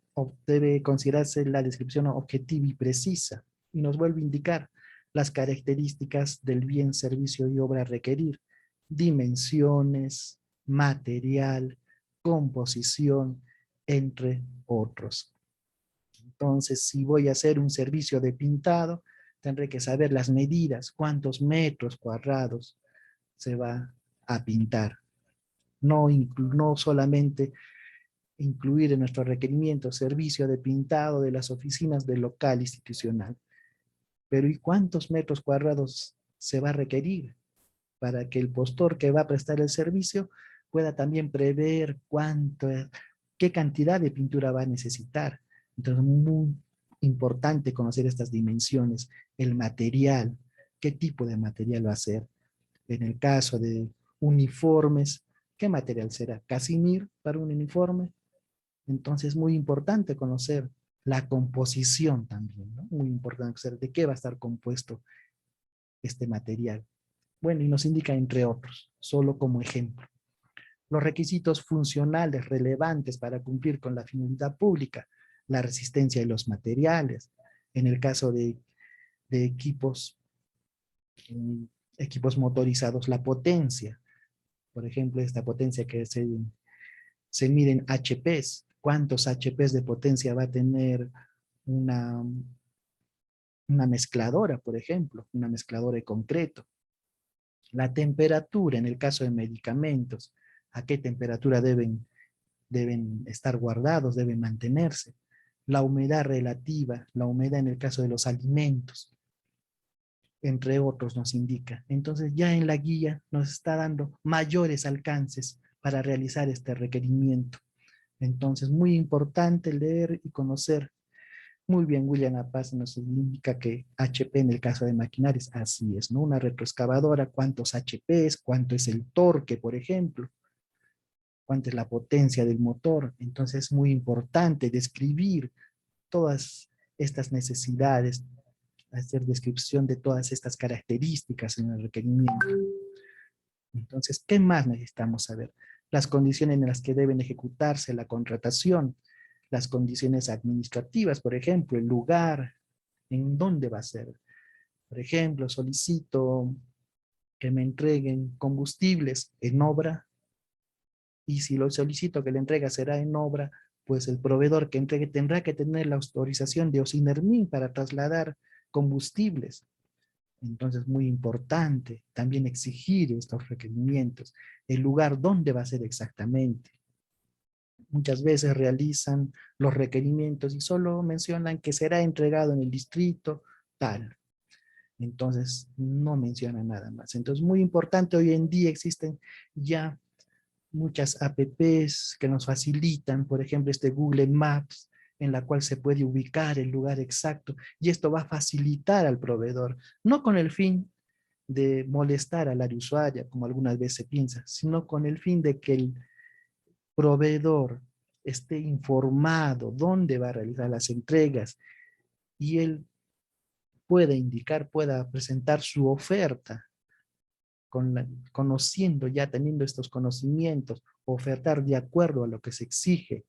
debe considerarse la descripción objetiva y precisa, y nos vuelve a indicar las características del bien, servicio y obra a requerir, dimensiones, material, composición, entre otros. Entonces, si voy a hacer un servicio de pintado, tendré que saber las medidas, cuántos metros cuadrados se va a pintar. No solamente incluir en nuestro requerimiento servicio de pintado de las oficinas del local institucional, pero ¿y cuántos metros cuadrados se va a requerir para que el postor que va a prestar el servicio pueda también prever qué cantidad de pintura va a necesitar? Entonces, muy importante conocer estas dimensiones, el material, qué tipo de material va a ser. En el caso de uniformes, ¿qué material será? ¿Casimir para un uniforme? Entonces es muy importante conocer la composición también, ¿no? Muy importante saber de qué va a estar compuesto este material. Bueno, y nos indica entre otros, solo como ejemplo. Los requisitos funcionales relevantes para cumplir con la finalidad pública, la resistencia de los materiales, en el caso de equipos motorizados, la potencia, por ejemplo, esta potencia que se mide en HPs, cuántos HPs de potencia va a tener una, una mezcladora, por ejemplo, una mezcladora de concreto. La temperatura, en el caso de medicamentos, a qué temperatura deben estar guardados, deben mantenerse. La humedad relativa, la humedad en el caso de los alimentos, entre otros nos indica. Entonces ya en la guía nos está dando mayores alcances para realizar este requerimiento. Entonces, muy importante leer y conocer. Muy bien, William Apaz nos indica que HP en el caso de maquinarias, así es, ¿no? Una retroexcavadora, ¿cuántos HPs? ¿Cuánto es el torque, por ejemplo? ¿Cuánta es la potencia del motor? Entonces, es muy importante describir todas estas necesidades, hacer descripción de todas estas características en el requerimiento. Entonces, ¿qué más necesitamos saber? Las condiciones en las que deben ejecutarse la contratación, las condiciones administrativas, por ejemplo, el lugar, en dónde va a ser. Por ejemplo, solicito que me entreguen combustibles en obra, y si lo solicito que la entrega será en obra, pues el proveedor que entregue tendrá que tener la autorización de OSINERMIN para trasladar combustibles. Entonces, muy importante también exigir estos requerimientos, el lugar donde va a ser exactamente. Muchas veces realizan los requerimientos y solo mencionan que será entregado en el distrito tal. Entonces, no mencionan nada más. Entonces, muy importante, hoy en día existen ya muchas apps que nos facilitan, por ejemplo, este Google Maps, en la cual se puede ubicar el lugar exacto, y esto va a facilitar al proveedor, no con el fin de molestar al área usuaria, como algunas veces se piensa, sino con el fin de que el proveedor esté informado dónde va a realizar las entregas y él pueda indicar, pueda presentar su oferta conociendo, ya teniendo estos conocimientos, ofertar de acuerdo a lo que se exige.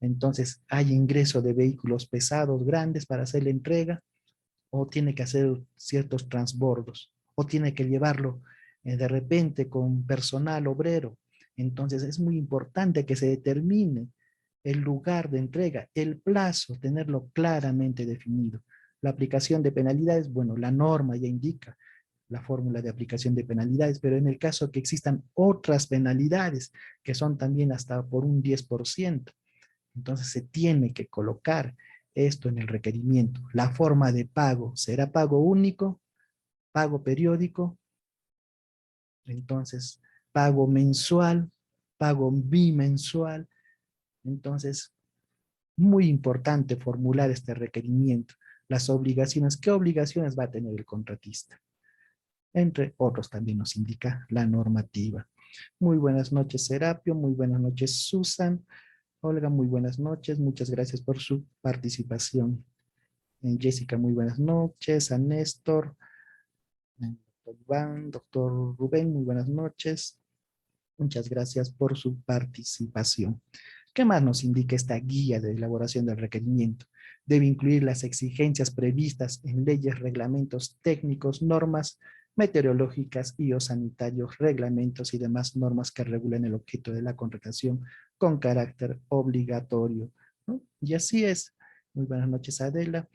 Entonces, hay ingreso de vehículos pesados, grandes para hacer la entrega, o tiene que hacer ciertos transbordos, o tiene que llevarlo de repente con personal obrero. Entonces, es muy importante que se determine el lugar de entrega, el plazo, tenerlo claramente definido. La aplicación de penalidades, bueno, la norma ya indica la fórmula de aplicación de penalidades, pero en el caso que existan otras penalidades que son también hasta por un 10%, entonces se tiene que colocar esto en el requerimiento. La forma de pago será pago único, pago periódico, entonces pago mensual, pago bimensual. Entonces, muy importante formular este requerimiento. Las obligaciones, ¿qué obligaciones va a tener el contratista? Entre otros también nos indica la normativa. Muy buenas noches, Serapio. Muy buenas noches, Susan. Olga, muy buenas noches. Muchas gracias por su participación. Jessica, muy buenas noches. A Néstor, doctor Iván, doctor Rubén, muy buenas noches. Muchas gracias por su participación. ¿Qué más nos indica esta guía de elaboración del requerimiento? Debe incluir las exigencias previstas en leyes, reglamentos técnicos, normas meteorológicas y o sanitarios, reglamentos y demás normas que regulen el objeto de la contratación con carácter obligatorio, ¿no? Y así es. Muy buenas noches, Adela.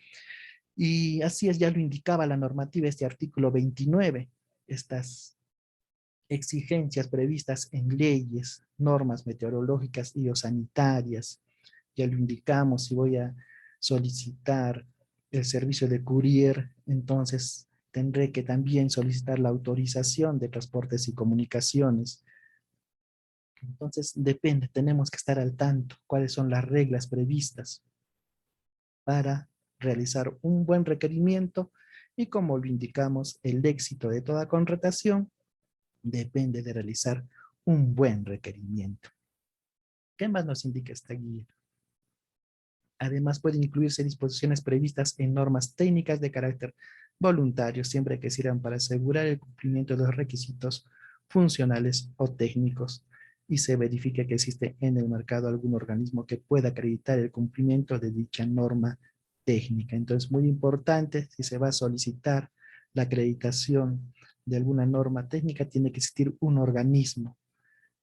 Y así es, ya lo indicaba la normativa, este artículo 29, estas exigencias previstas en leyes, normas meteorológicas y o sanitarias. Ya lo indicamos, si voy a solicitar el servicio de courier, entonces tendré que también solicitar la autorización de transportes y comunicaciones. Entonces depende, tenemos que estar al tanto cuáles son las reglas previstas para realizar un buen requerimiento y como lo indicamos, el éxito de toda contratación depende de realizar un buen requerimiento. ¿Qué más nos indica esta guía? Además, pueden incluirse disposiciones previstas en normas técnicas de carácter voluntario, siempre que sirvan para asegurar el cumplimiento de los requisitos funcionales o técnicos y se verifique que existe en el mercado algún organismo que pueda acreditar el cumplimiento de dicha norma técnica. Entonces, muy importante, si se va a solicitar la acreditación de alguna norma técnica, tiene que existir un organismo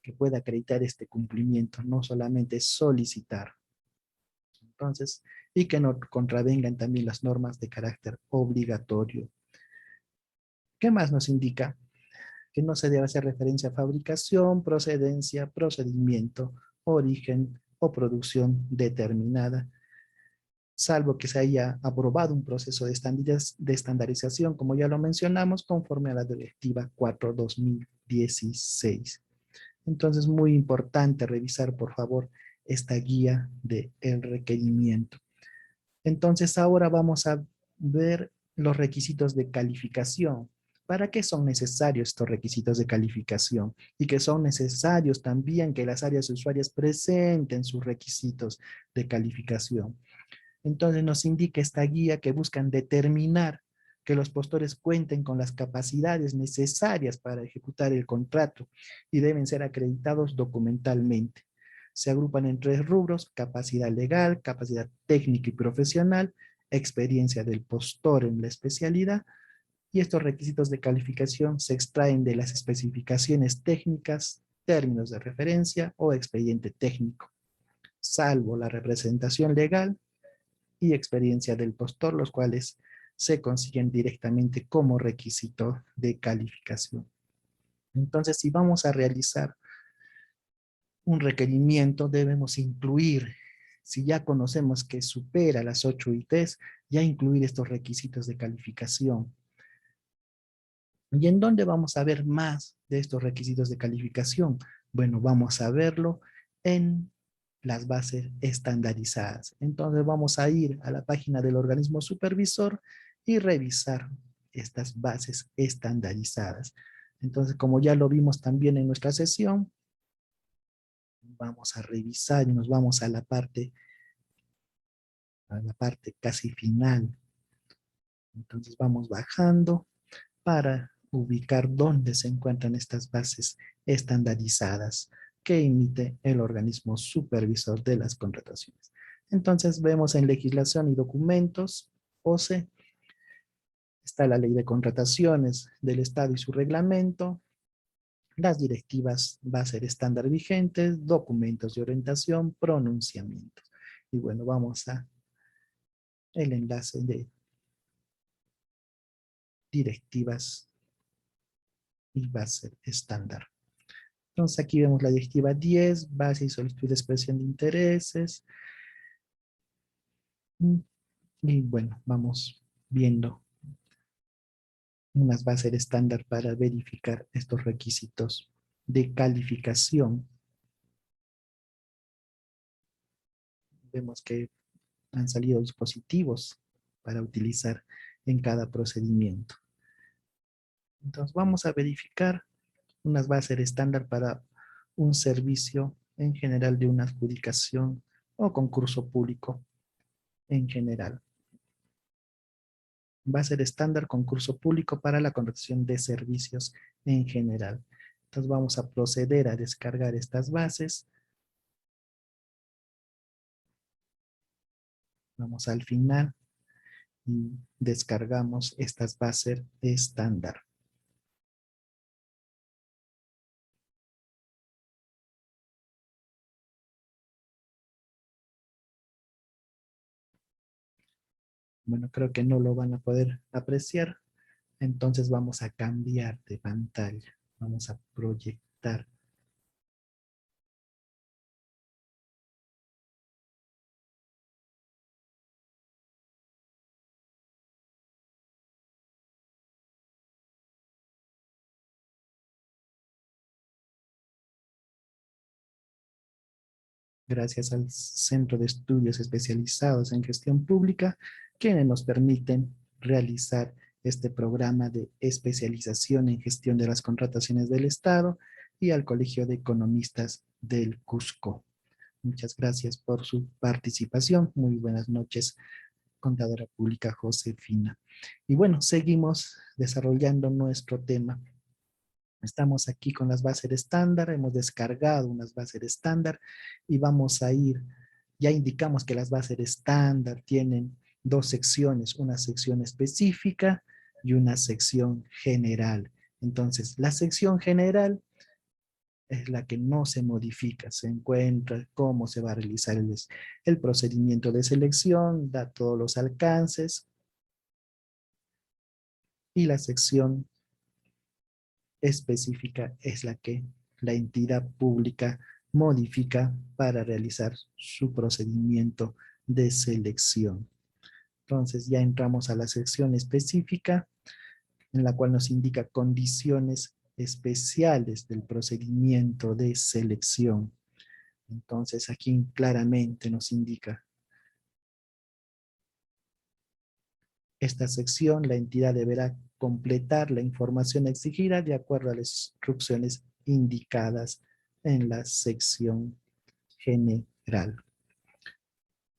que pueda acreditar este cumplimiento, no solamente solicitar. Entonces, y que no contravengan también las normas de carácter obligatorio. ¿Qué más nos indica? Que no se debe hacer referencia a fabricación, procedencia, procedimiento, origen o producción determinada, salvo que se haya aprobado un proceso de estandarización, como ya lo mencionamos, conforme a la Directiva 4/2016. Entonces, muy importante revisar, por favor, esta guía del requerimiento. Entonces ahora vamos a ver los requisitos de calificación. ¿Para qué son necesarios estos requisitos de calificación? Y que son necesarios también que las áreas usuarias presenten sus requisitos de calificación. Entonces nos indica esta guía que buscan determinar que los postores cuenten con las capacidades necesarias para ejecutar el contrato y deben ser acreditados documentalmente. Se agrupan en 3 rubros: capacidad legal, capacidad técnica y profesional, experiencia del postor en la especialidad, y estos requisitos de calificación se extraen de las especificaciones técnicas, términos de referencia o expediente técnico, salvo la representación legal y experiencia del postor, los cuales se consiguen directamente como requisito de calificación. Entonces, si vamos a realizar un requerimiento, debemos incluir, si ya conocemos que supera las 8 ITs, ya incluir estos requisitos de calificación. ¿Y en dónde vamos a ver más de estos requisitos de calificación? Bueno, vamos a verlo en las bases estandarizadas. Entonces vamos a ir a la página del organismo supervisor y revisar estas bases estandarizadas. Entonces, como ya lo vimos también en nuestra sesión, vamos a revisar y nos vamos a la parte casi final. Entonces vamos bajando para ubicar dónde se encuentran estas bases estandarizadas que emite el organismo supervisor de las contrataciones. Entonces vemos en legislación y documentos, OCE, está la ley de contrataciones del Estado y su reglamento, las directivas base estándar vigentes, documentos de orientación, pronunciamientos. Y bueno, vamos a el enlace de directivas y base estándar. Entonces aquí vemos la directiva 10, base y solicitud de expresión de intereses. Y bueno, vamos viendo unas bases estándar para verificar estos requisitos de calificación. Vemos que han salido dispositivos para utilizar en cada procedimiento. Entonces vamos a verificar unas bases estándar para un servicio en general de una adjudicación o concurso público en general. Va a ser estándar concurso público para la contratación de servicios en general. Entonces vamos a proceder a descargar estas bases Vamos al final y descargamos estas bases estándar. Bueno, creo que no lo van a poder apreciar. Entonces vamos a cambiar de pantalla. Vamos a proyectar. Gracias al Centro de Estudios Especializados en Gestión Pública, quienes nos permiten realizar este programa de especialización en gestión de las contrataciones del Estado y al Colegio de Economistas del Cusco. Muchas gracias por su participación. Muy buenas noches, contadora pública Josefina. Y bueno, seguimos desarrollando nuestro tema. Estamos aquí con las bases estándar, hemos descargado unas bases estándar y vamos a ir, ya indicamos que las bases estándar tienen dos secciones, una sección específica y una sección general. Entonces, la sección general es la que no se modifica, se encuentra cómo se va a realizar el procedimiento de selección, da todos los alcances, y la sección específica es la que la entidad pública modifica para realizar su procedimiento de selección. Entonces ya entramos a la sección específica, en la cual nos indica condiciones especiales del procedimiento de selección. Entonces aquí claramente nos indica esta sección, la entidad deberá completar la información exigida de acuerdo a las instrucciones indicadas en la sección general.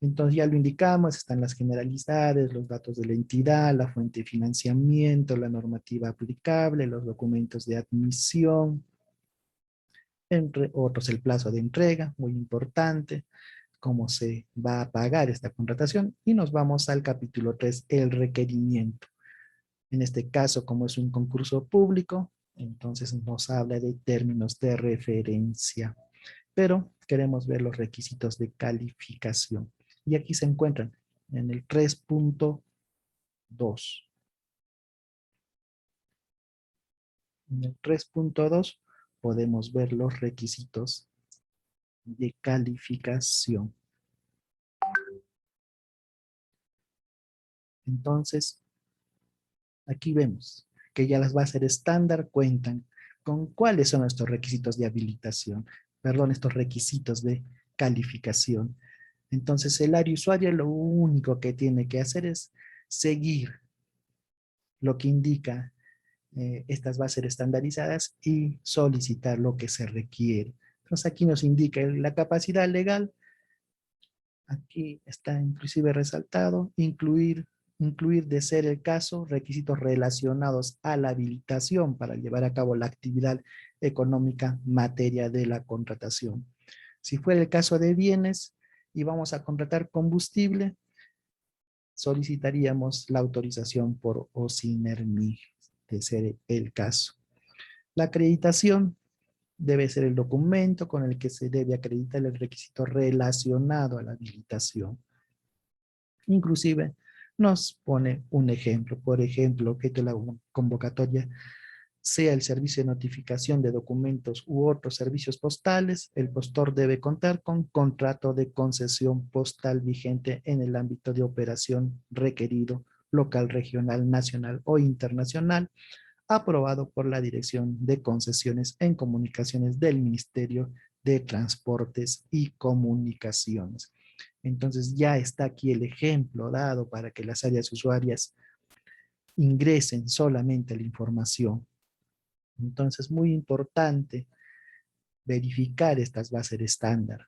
Entonces ya lo indicamos, están las generalidades, los datos de la entidad, la fuente de financiamiento, la normativa aplicable, los documentos de admisión, entre otros el plazo de entrega, muy importante, cómo se va a pagar esta contratación, y nos vamos al capítulo 3, el requerimiento. En este caso, como es un concurso público, entonces nos habla de términos de referencia, pero queremos ver los requisitos de calificación. Y aquí se encuentran en el 3.2. En el 3.2 podemos ver los requisitos de calificación. Entonces, aquí vemos que ya las bases estándar cuentan con cuáles son estos requisitos de habilitación, perdón, estos requisitos de calificación. Entonces el área usuario lo único que tiene que hacer es seguir lo que indica estas bases estandarizadas y solicitar lo que se requiere. Entonces aquí nos indica la capacidad legal. Aquí está inclusive resaltado, incluir de ser el caso requisitos relacionados a la habilitación para llevar a cabo la actividad económica materia de la contratación. Si fuera el caso de bienes y vamos a contratar combustible, solicitaríamos la autorización por OSINERMI, de ser el caso. La acreditación debe ser el documento con el que se debe acreditar el requisito relacionado a la habilitación. Inclusive nos pone un ejemplo, por ejemplo, que la convocatoria sea el servicio de notificación de documentos u otros servicios postales, el postor debe contar con contrato de concesión postal vigente en el ámbito de operación requerido, local, regional, nacional o internacional, aprobado por la Dirección de Concesiones en Comunicaciones del Ministerio de Transportes y Comunicaciones. Entonces ya está aquí el ejemplo dado para que las áreas usuarias ingresen solamente la información. Entonces, muy importante verificar estas bases estándar.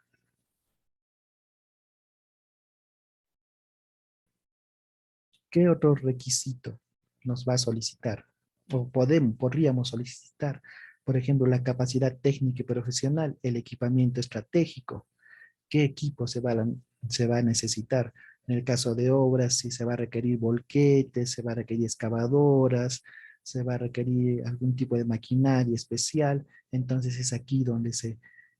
¿Qué otro requisito nos va a solicitar? O podríamos solicitar, por ejemplo, la capacidad técnica y profesional, el equipamiento estratégico. ¿Qué equipo se va a necesitar? En el caso de obras, si se va a requerir volquetes, se va a requerir excavadoras, se va a requerir algún tipo de maquinaria especial, entonces es aquí donde se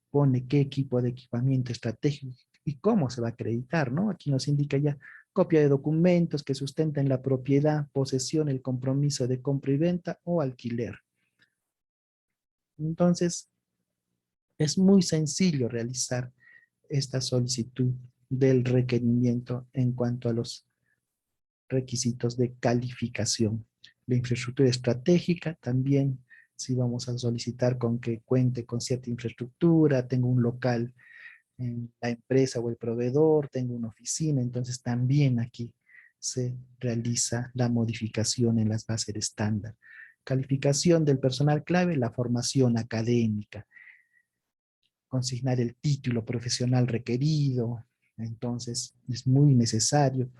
pone qué equipo de equipamiento estratégico y cómo se va a acreditar, ¿no? Aquí nos indica ya copia de documentos que sustenten la propiedad, posesión, el compromiso de compra y venta o alquiler. Entonces, es muy sencillo realizar esta solicitud del requerimiento en cuanto a los requisitos de calificación. La infraestructura estratégica también, si vamos a solicitar con que cuente con cierta infraestructura, tengo un local en la empresa o el proveedor, tengo una oficina, entonces también aquí se realiza la modificación en las bases estándar. Calificación del personal clave, la formación académica, consignar el título profesional requerido, entonces es muy necesario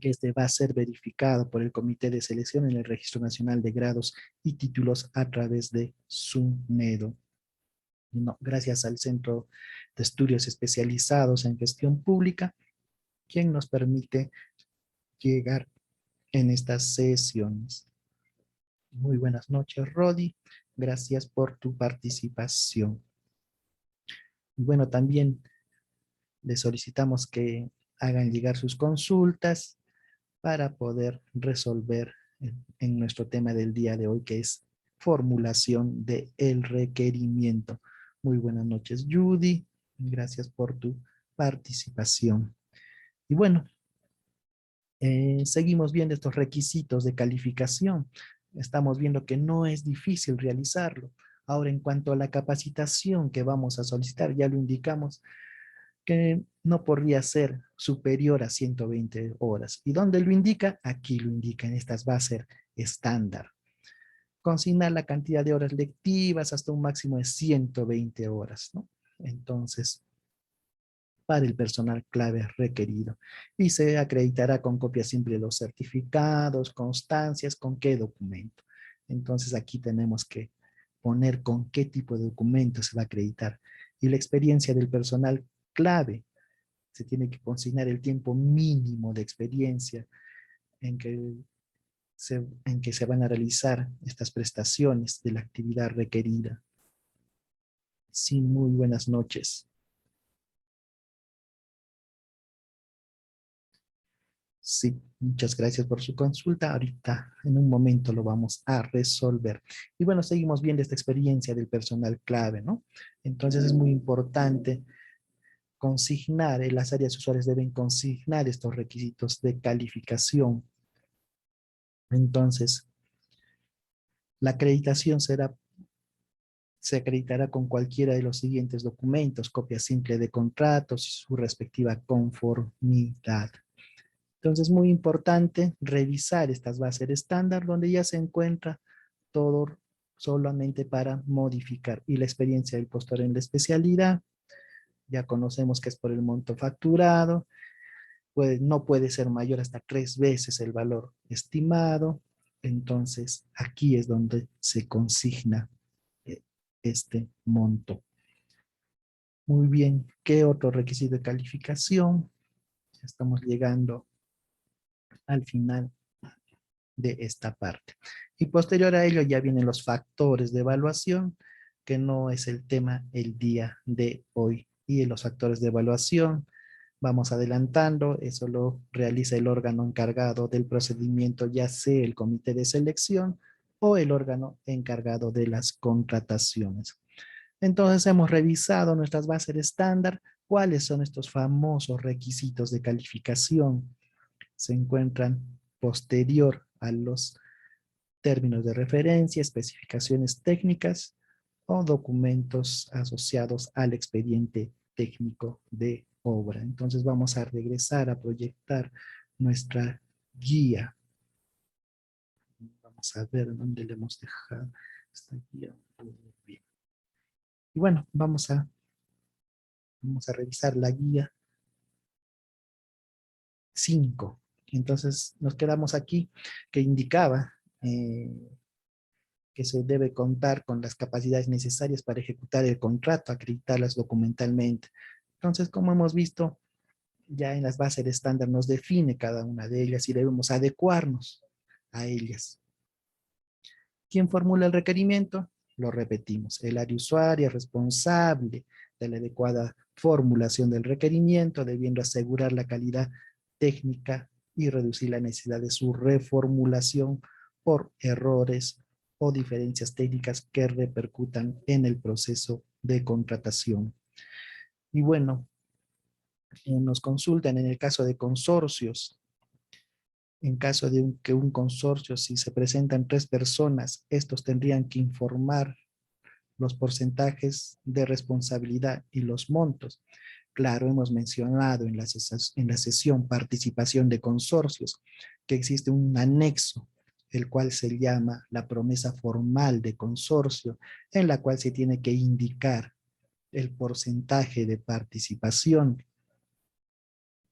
que este va a ser verificado por el Comité de Selección en el Registro Nacional de Grados y Títulos a través de SUNEDO. No, gracias al Centro de Estudios Especializados en Gestión Pública, quien nos permite llegar en estas sesiones. Muy buenas noches, Rodi. Gracias por tu participación. Y bueno, también les solicitamos que hagan llegar sus consultas para poder resolver en nuestro tema del día de hoy, que es formulación del requerimiento. Muy buenas noches, Judy. Gracias por tu participación. Y bueno, seguimos viendo estos requisitos de calificación. Estamos viendo que no es difícil realizarlo. Ahora, en cuanto a la capacitación que vamos a solicitar, ya lo indicamos, que no podría ser superior a 120 horas. ¿Y dónde lo indica? Aquí lo indica, en estas va a ser estándar. Consignar la cantidad de horas lectivas hasta un máximo de 120 horas, ¿no? Entonces, para el personal clave requerido. Y se acreditará con copia simple de los certificados, constancias, con qué documento. Entonces, aquí tenemos que poner con qué tipo de documento se va a acreditar. Y la experiencia del personal clave, se tiene que consignar el tiempo mínimo de experiencia en que se van a realizar estas prestaciones de la actividad requerida. Sí, muy buenas noches. Sí, muchas gracias por su consulta. Ahorita, en un momento, lo vamos a resolver. Y bueno, seguimos viendo esta experiencia del personal clave, ¿no? Entonces es muy importante consignar, las áreas usuarias deben consignar estos requisitos de calificación. Entonces, la acreditación se acreditará con cualquiera de los siguientes documentos: copia simple de contratos y su respectiva conformidad. Entonces, es muy importante revisar estas bases estándar donde ya se encuentra todo solamente para modificar. Y la experiencia del postor en la especialidad, ya conocemos que es por el monto facturado, no puede ser mayor hasta 3 veces el valor estimado. Entonces, aquí es donde se consigna este monto. Muy bien, ¿qué otro requisito de calificación? Ya estamos llegando al final de esta parte. Y posterior a ello ya vienen los factores de evaluación, que no es el tema el día de hoy. Y en los factores de evaluación, vamos adelantando, eso lo realiza el órgano encargado del procedimiento, ya sea el comité de selección o el órgano encargado de las contrataciones. Entonces hemos revisado nuestras bases estándar. ¿Cuáles son estos famosos requisitos de calificación? Se encuentran posterior a los términos de referencia, especificaciones técnicas o documentos asociados al expediente técnico de obra. Entonces vamos a regresar a proyectar nuestra guía. Vamos a ver dónde le hemos dejado esta guía. Muy bien. Y bueno, vamos a revisar la guía 5. Entonces nos quedamos aquí, que indicaba que se debe contar con las capacidades necesarias para ejecutar el contrato, acreditarlas documentalmente. Entonces, como hemos visto, ya en las bases de estándar nos define cada una de ellas y debemos adecuarnos a ellas. ¿Quién formula el requerimiento? Lo repetimos, el área usuaria responsable de la adecuada formulación del requerimiento, debiendo asegurar la calidad técnica y reducir la necesidad de su reformulación por errores o diferencias técnicas que repercutan en el proceso de contratación. Y bueno, nos consultan en el caso de consorcios. En caso de que un consorcio, si se presentan 3 personas, estos tendrían que informar los porcentajes de responsabilidad y los montos. Claro, hemos mencionado en la sesión participación de consorcios que existe un anexo, el cual se llama la promesa formal de consorcio, en la cual se tiene que indicar el porcentaje de participación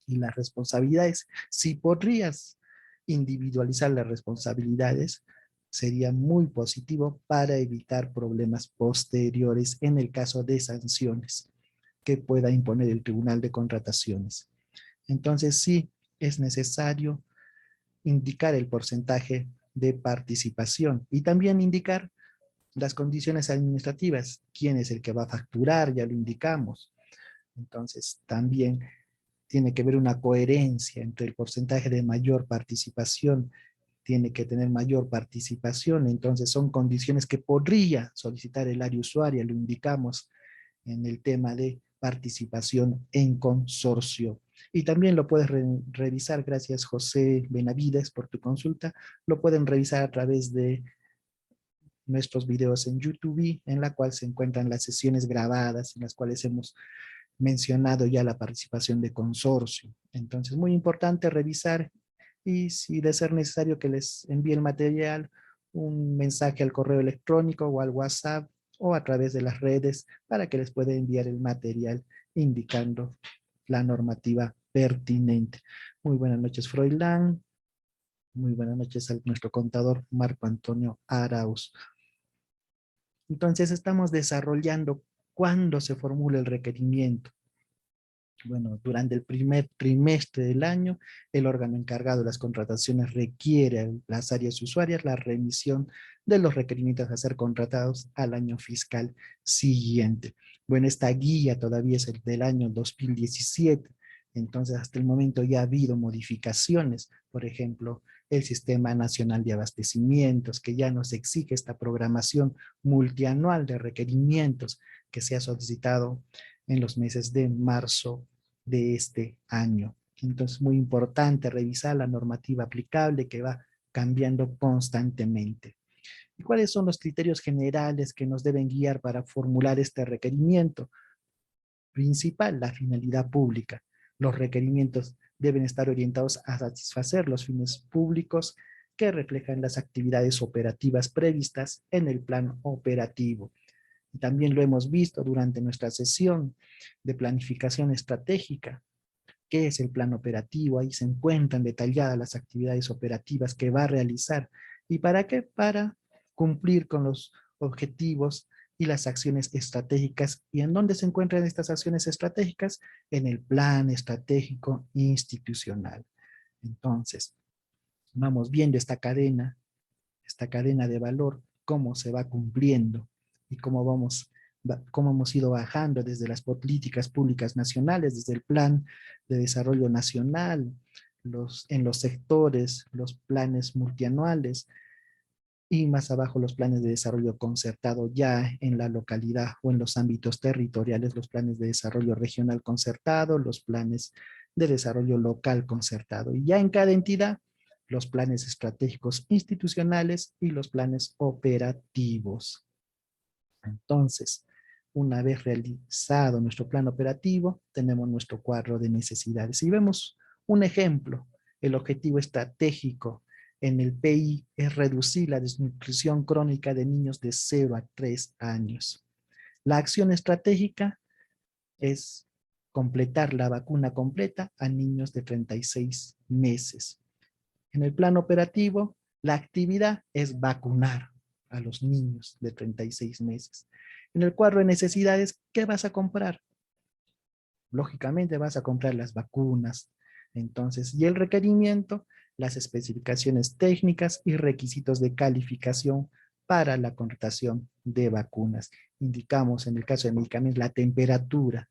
y las responsabilidades. Si podrías individualizar las responsabilidades, sería muy positivo para evitar problemas posteriores en el caso de sanciones que pueda imponer el Tribunal de Contrataciones. Entonces sí, es necesario indicar el porcentaje de participación y también indicar las condiciones administrativas, quién es el que va a facturar, ya lo indicamos. Entonces también tiene que haber una coherencia entre el porcentaje de mayor participación, tiene que tener mayor participación, entonces son condiciones que podría solicitar el área usuaria, lo indicamos en el tema de participación en consorcio. Y también lo puedes revisar, gracias José Benavides por tu consulta, lo pueden revisar a través de nuestros videos en YouTube, en la cual se encuentran las sesiones grabadas, en las cuales hemos mencionado ya la participación de consorcio. Entonces, muy importante revisar y si de ser necesario que les envíe el material, un mensaje al correo electrónico o al WhatsApp o a través de las redes para que les pueda enviar el material indicando la normativa pertinente. Muy buenas noches, Froilán. Muy buenas noches a nuestro contador Marco Antonio Arauz. Entonces, estamos desarrollando cuándo se formula el requerimiento. Bueno, durante el primer trimestre del año, el órgano encargado de las contrataciones requiere a las áreas usuarias la remisión de los requerimientos a ser contratados al año fiscal siguiente. Bueno, esta guía todavía es el del año 2017, entonces hasta el momento ya ha habido modificaciones, por ejemplo, el Sistema Nacional de Abastecimientos, que ya nos exige esta programación multianual de requerimientos que se ha solicitado en los meses de marzo de este año. Entonces, muy importante revisar la normativa aplicable que va cambiando constantemente. ¿Y cuáles son los criterios generales que nos deben guiar para formular este requerimiento? Principal, la finalidad pública. Los requerimientos deben estar orientados a satisfacer los fines públicos que reflejan las actividades operativas previstas en el plan operativo. Y también lo hemos visto durante nuestra sesión de planificación estratégica. ¿Qué es el plan operativo? Ahí se encuentran detalladas las actividades operativas que va a realizar. ¿Y para qué? Para cumplir con los objetivos y las acciones estratégicas. ¿Y en dónde se encuentran estas acciones estratégicas? En el plan estratégico institucional. Entonces, vamos viendo esta cadena de valor, cómo se va cumpliendo y cómo hemos ido bajando desde las políticas públicas nacionales, desde el plan de desarrollo nacional, en los sectores, los planes multianuales y más abajo los planes de desarrollo concertado ya en la localidad o en los ámbitos territoriales, los planes de desarrollo regional concertado, los planes de desarrollo local concertado. Y ya en cada entidad, los planes estratégicos institucionales y los planes operativos. Entonces, una vez realizado nuestro plan operativo, tenemos nuestro cuadro de necesidades. Y vemos un ejemplo, el objetivo estratégico en el PI es reducir la desnutrición crónica de niños de 0 a 3 años. La acción estratégica es completar la vacuna completa a niños de 36 meses. En el plan operativo, la actividad es vacunar a los niños de 36 meses. En el cuadro de necesidades, ¿qué vas a comprar? lógicamente vas a comprar las vacunas. Entonces, y el requerimiento, las especificaciones técnicas y requisitos de calificación para la contratación de vacunas. Indicamos en el caso de medicamentos la temperatura,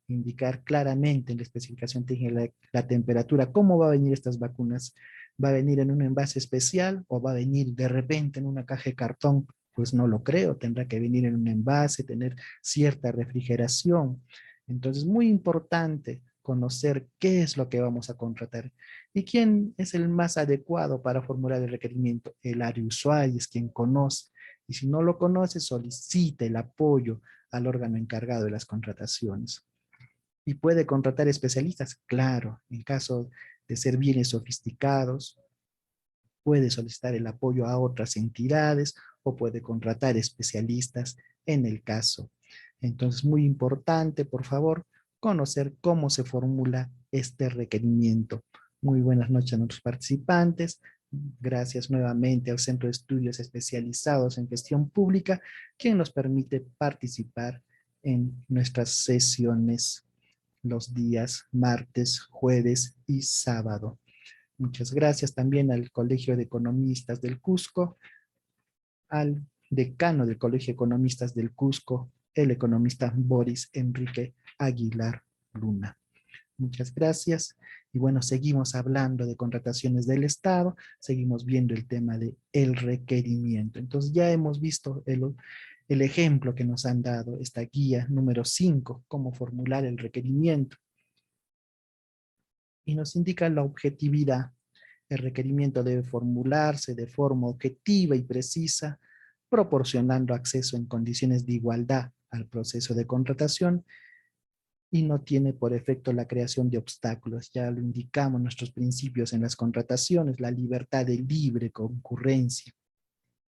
indicar claramente en la especificación técnica la temperatura, cómo va a venir estas vacunas. ¿Va a venir en un envase especial o va a venir de repente en una caja de cartón? Pues no lo creo, tendrá que venir en un envase, tener cierta refrigeración. Entonces, muy importante conocer qué es lo que vamos a contratar y quién es el más adecuado para formular el requerimiento. El área usuario es quien conoce, y si no lo conoce, solicite el apoyo al órgano encargado de las contrataciones. ¿Y puede contratar especialistas? Claro, en caso de ser bienes sofisticados, puede solicitar el apoyo a otras entidades o puede contratar especialistas en el caso. Entonces, muy importante, por favor, conocer cómo se formula este requerimiento. Muy buenas noches a nuestros participantes. Gracias nuevamente al Centro de Estudios Especializados en Gestión Pública, quien nos permite participar en nuestras sesiones los días martes, jueves y sábado. Muchas gracias también al Colegio de Economistas del Cusco, al decano del Colegio de Economistas del Cusco, el economista Boris Enrique Aguilar Luna. Muchas gracias. Y bueno, seguimos hablando de contrataciones del Estado, seguimos viendo el tema de el requerimiento. Entonces ya hemos visto el ejemplo que nos han dado, esta guía número 5, cómo formular el requerimiento. Y nos indica la objetividad. El requerimiento debe formularse de forma objetiva y precisa, proporcionando acceso en condiciones de igualdad al proceso de contratación y no tiene por efecto la creación de obstáculos. Ya lo indicamos nuestros principios en las contrataciones, la libertad de libre concurrencia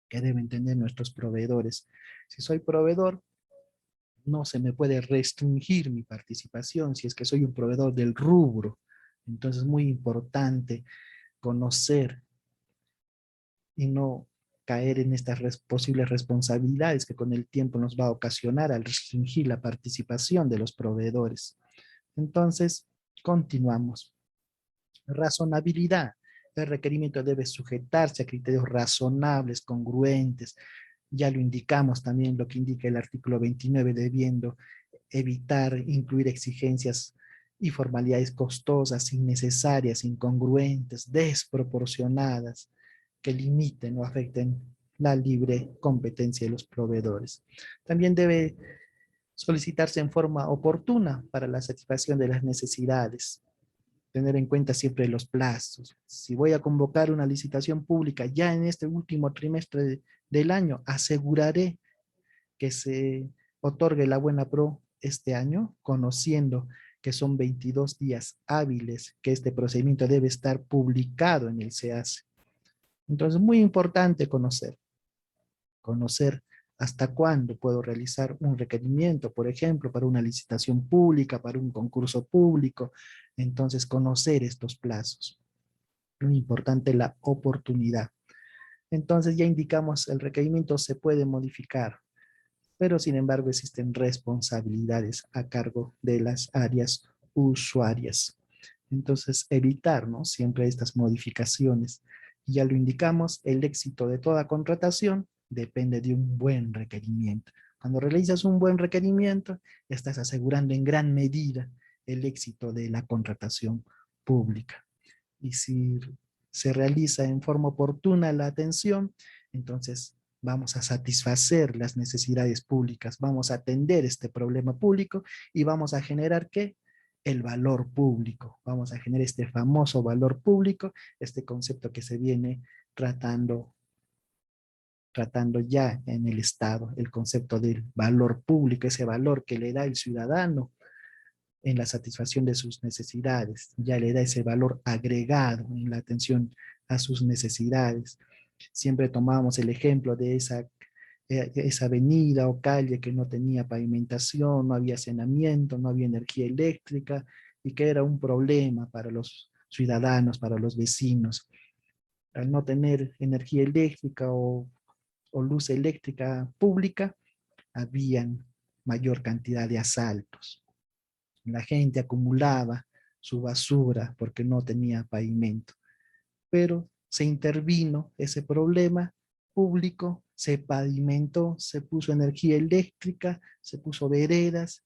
que deben tener nuestros proveedores. Si soy proveedor, no se me puede restringir mi participación si es que soy un proveedor del rubro. Entonces es muy importante conocer y no caer en estas posibles responsabilidades que con el tiempo nos va a ocasionar al restringir la participación de los proveedores. Entonces, continuamos. Razonabilidad. El requerimiento debe sujetarse a criterios razonables, congruentes. Ya lo indicamos también, lo que indica el artículo 29, debiendo evitar incluir exigencias y formalidades costosas, innecesarias, incongruentes, desproporcionadas, que limiten o afecten la libre competencia de los proveedores. También debe solicitarse en forma oportuna para la satisfacción de las necesidades. Tener en cuenta siempre los plazos. Si voy a convocar una licitación pública ya en este último trimestre del año, aseguraré que se otorgue la buena pro este año, conociendo que son 22 días hábiles que este procedimiento debe estar publicado en el SEACE. Entonces, muy importante conocer hasta cuándo puedo realizar un requerimiento, por ejemplo, para una licitación pública, para un concurso público. Entonces, conocer estos plazos. Muy importante la oportunidad. Entonces, ya indicamos, el requerimiento se puede modificar, pero sin embargo existen responsabilidades a cargo de las áreas usuarias. Entonces, evitar, ¿no?, siempre estas modificaciones. Ya lo indicamos, el éxito de toda contratación depende de un buen requerimiento. Cuando realizas un buen requerimiento, estás asegurando en gran medida el éxito de la contratación pública. Y si se realiza en forma oportuna la atención, entonces vamos a satisfacer las necesidades públicas, vamos a atender este problema público y vamos a generar, ¿qué? El valor público. Vamos a generar este famoso valor público, este concepto que se viene tratando ya en el Estado, el concepto del valor público, ese valor que le da el ciudadano en la satisfacción de sus necesidades, ya le da ese valor agregado en la atención a sus necesidades. Siempre tomamos el ejemplo de esa avenida o calle que no tenía pavimentación, no había saneamiento, no había energía eléctrica y que era un problema para los ciudadanos, para los vecinos. Al no tener energía eléctrica o luz eléctrica pública, habían mayor cantidad de asaltos. La gente acumulaba su basura porque no tenía pavimento, pero se intervino ese problema público, se pavimentó, se puso energía eléctrica, se puso veredas,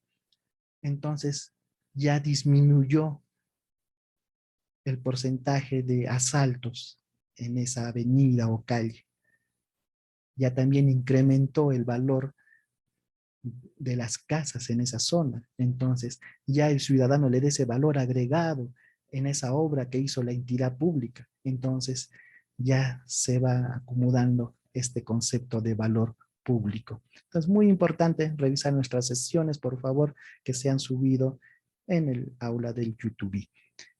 entonces ya disminuyó el porcentaje de asaltos en esa avenida o calle. Ya también incrementó el valor de las casas en esa zona. Entonces, ya el ciudadano le da ese valor agregado en esa obra que hizo la entidad pública. Entonces, ya se va acomodando este concepto de valor público. Entonces, muy importante revisar nuestras sesiones, por favor, que se han subido en el aula del YouTube.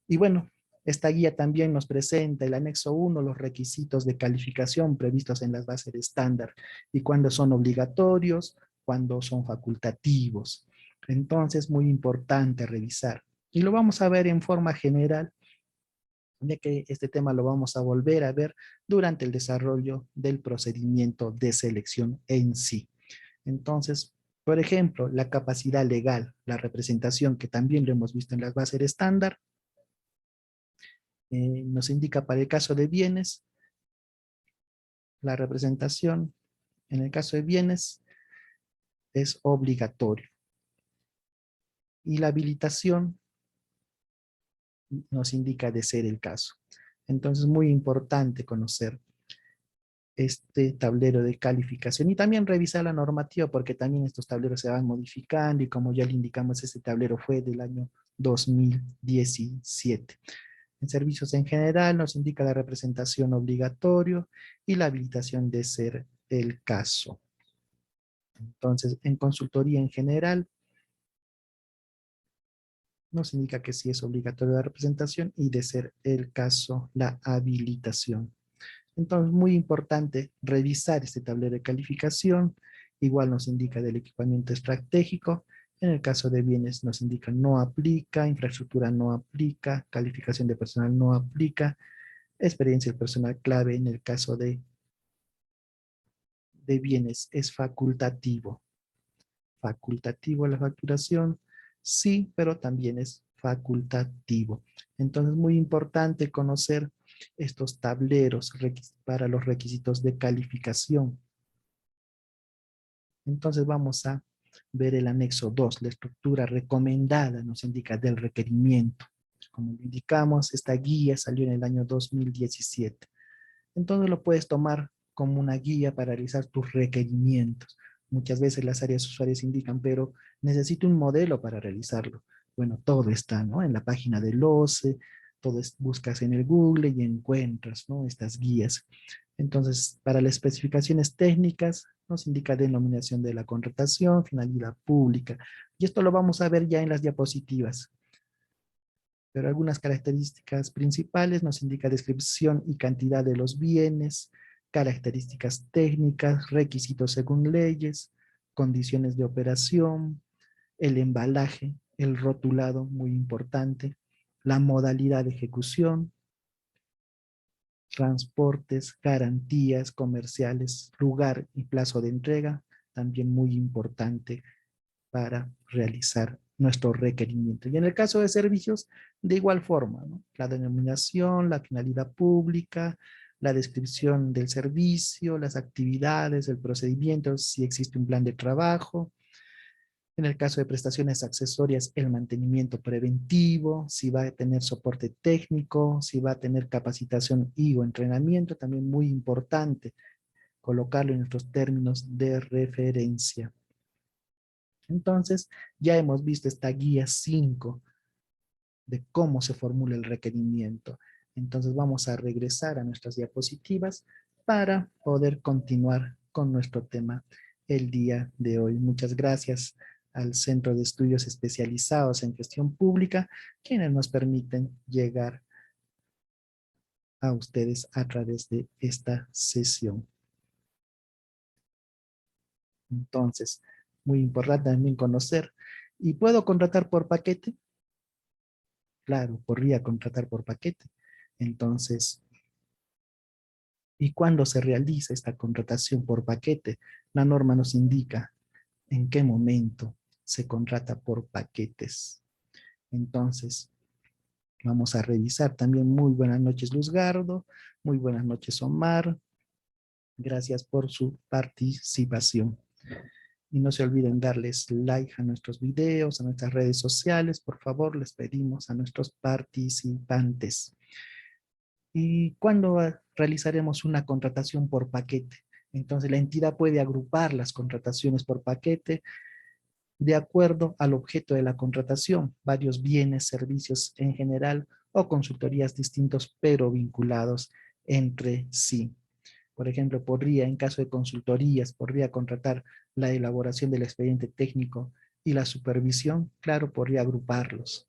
Y bueno, esta guía también nos presenta el anexo 1, los requisitos de calificación previstos en las bases de estándar y cuándo son obligatorios, cuándo son facultativos. Entonces, muy importante revisar. Y lo vamos a ver en forma general, ya que este tema lo vamos a volver a ver durante el desarrollo del procedimiento de selección en sí. Entonces, por ejemplo, la capacidad legal, la representación, que también lo hemos visto en las bases de estándar, nos indica para el caso de bienes, la representación en el caso de bienes es obligatorio. Y la habilitación nos indica de ser el caso. Entonces, muy importante conocer este tablero de calificación y también revisar la normativa porque también estos tableros se van modificando y como ya le indicamos, este tablero fue del año 2017. En servicios en general nos indica la representación obligatorio y la habilitación de ser el caso. Entonces, en consultoría en general, nos indica que sí es obligatoria la representación y de ser el caso, la habilitación. Entonces, muy importante revisar este tablero de calificación. Igual nos indica del equipamiento estratégico. En el caso de bienes nos indica no aplica, infraestructura no aplica, calificación de personal no aplica, experiencia del personal clave en el caso de bienes es facultativo. Facultativo la facturación, sí, pero también es facultativo. Entonces, muy importante conocer estos tableros para los requisitos de calificación. Entonces, vamos a ver el anexo 2, la estructura recomendada, nos indica del requerimiento. Como indicamos, esta guía salió en el año 2017. Entonces lo puedes tomar como una guía para realizar tus requerimientos. Muchas veces las áreas usuarias indican, pero necesito un modelo para realizarlo. Bueno, todo está, ¿no? En la página del OCE, buscas en el Google y encuentras, ¿no? Estas guías. Entonces, para las especificaciones técnicas, nos indica denominación de la contratación, finalidad pública. Y esto lo vamos a ver ya en las diapositivas. Pero algunas características principales nos indica descripción y cantidad de los bienes, características técnicas, requisitos según leyes, condiciones de operación, el embalaje, el rotulado, muy importante, la modalidad de ejecución, transportes, garantías comerciales, lugar y plazo de entrega, también muy importante para realizar nuestro requerimiento. Y en el caso de servicios, de igual forma, ¿no? La denominación, la finalidad pública, la descripción del servicio, las actividades, el procedimiento, si existe un plan de trabajo. En el caso de prestaciones accesorias, el mantenimiento preventivo, si va a tener soporte técnico, si va a tener capacitación y o entrenamiento, también muy importante colocarlo en nuestros términos de referencia. Entonces, ya hemos visto esta guía 5 de cómo se formula el requerimiento. Entonces, vamos a regresar a nuestras diapositivas para poder continuar con nuestro tema el día de hoy. Muchas gracias al Centro de Estudios Especializados en Gestión Pública, quienes nos permiten llegar a ustedes a través de esta sesión. Entonces, muy importante también conocer. ¿Y puedo contratar por paquete? Claro, podría contratar por paquete. Entonces, ¿y cuándo se realiza esta contratación por paquete? La norma nos indica en qué momento se contrata por paquetes. Entonces, vamos a revisar también. Muy buenas noches, Luzgardo. Muy buenas noches, Omar. Gracias por su participación. Y no se olviden darles like a nuestros videos, a nuestras redes sociales. Por favor, les pedimos a nuestros participantes. ¿Y cuándo realizaremos una contratación por paquete? Entonces, la entidad puede agrupar las contrataciones por paquete de acuerdo al objeto de la contratación, varios bienes, servicios en general o consultorías distintos pero vinculados entre sí. Por ejemplo, en caso de consultorías, podría contratar la elaboración del expediente técnico y la supervisión. Claro, podría agruparlos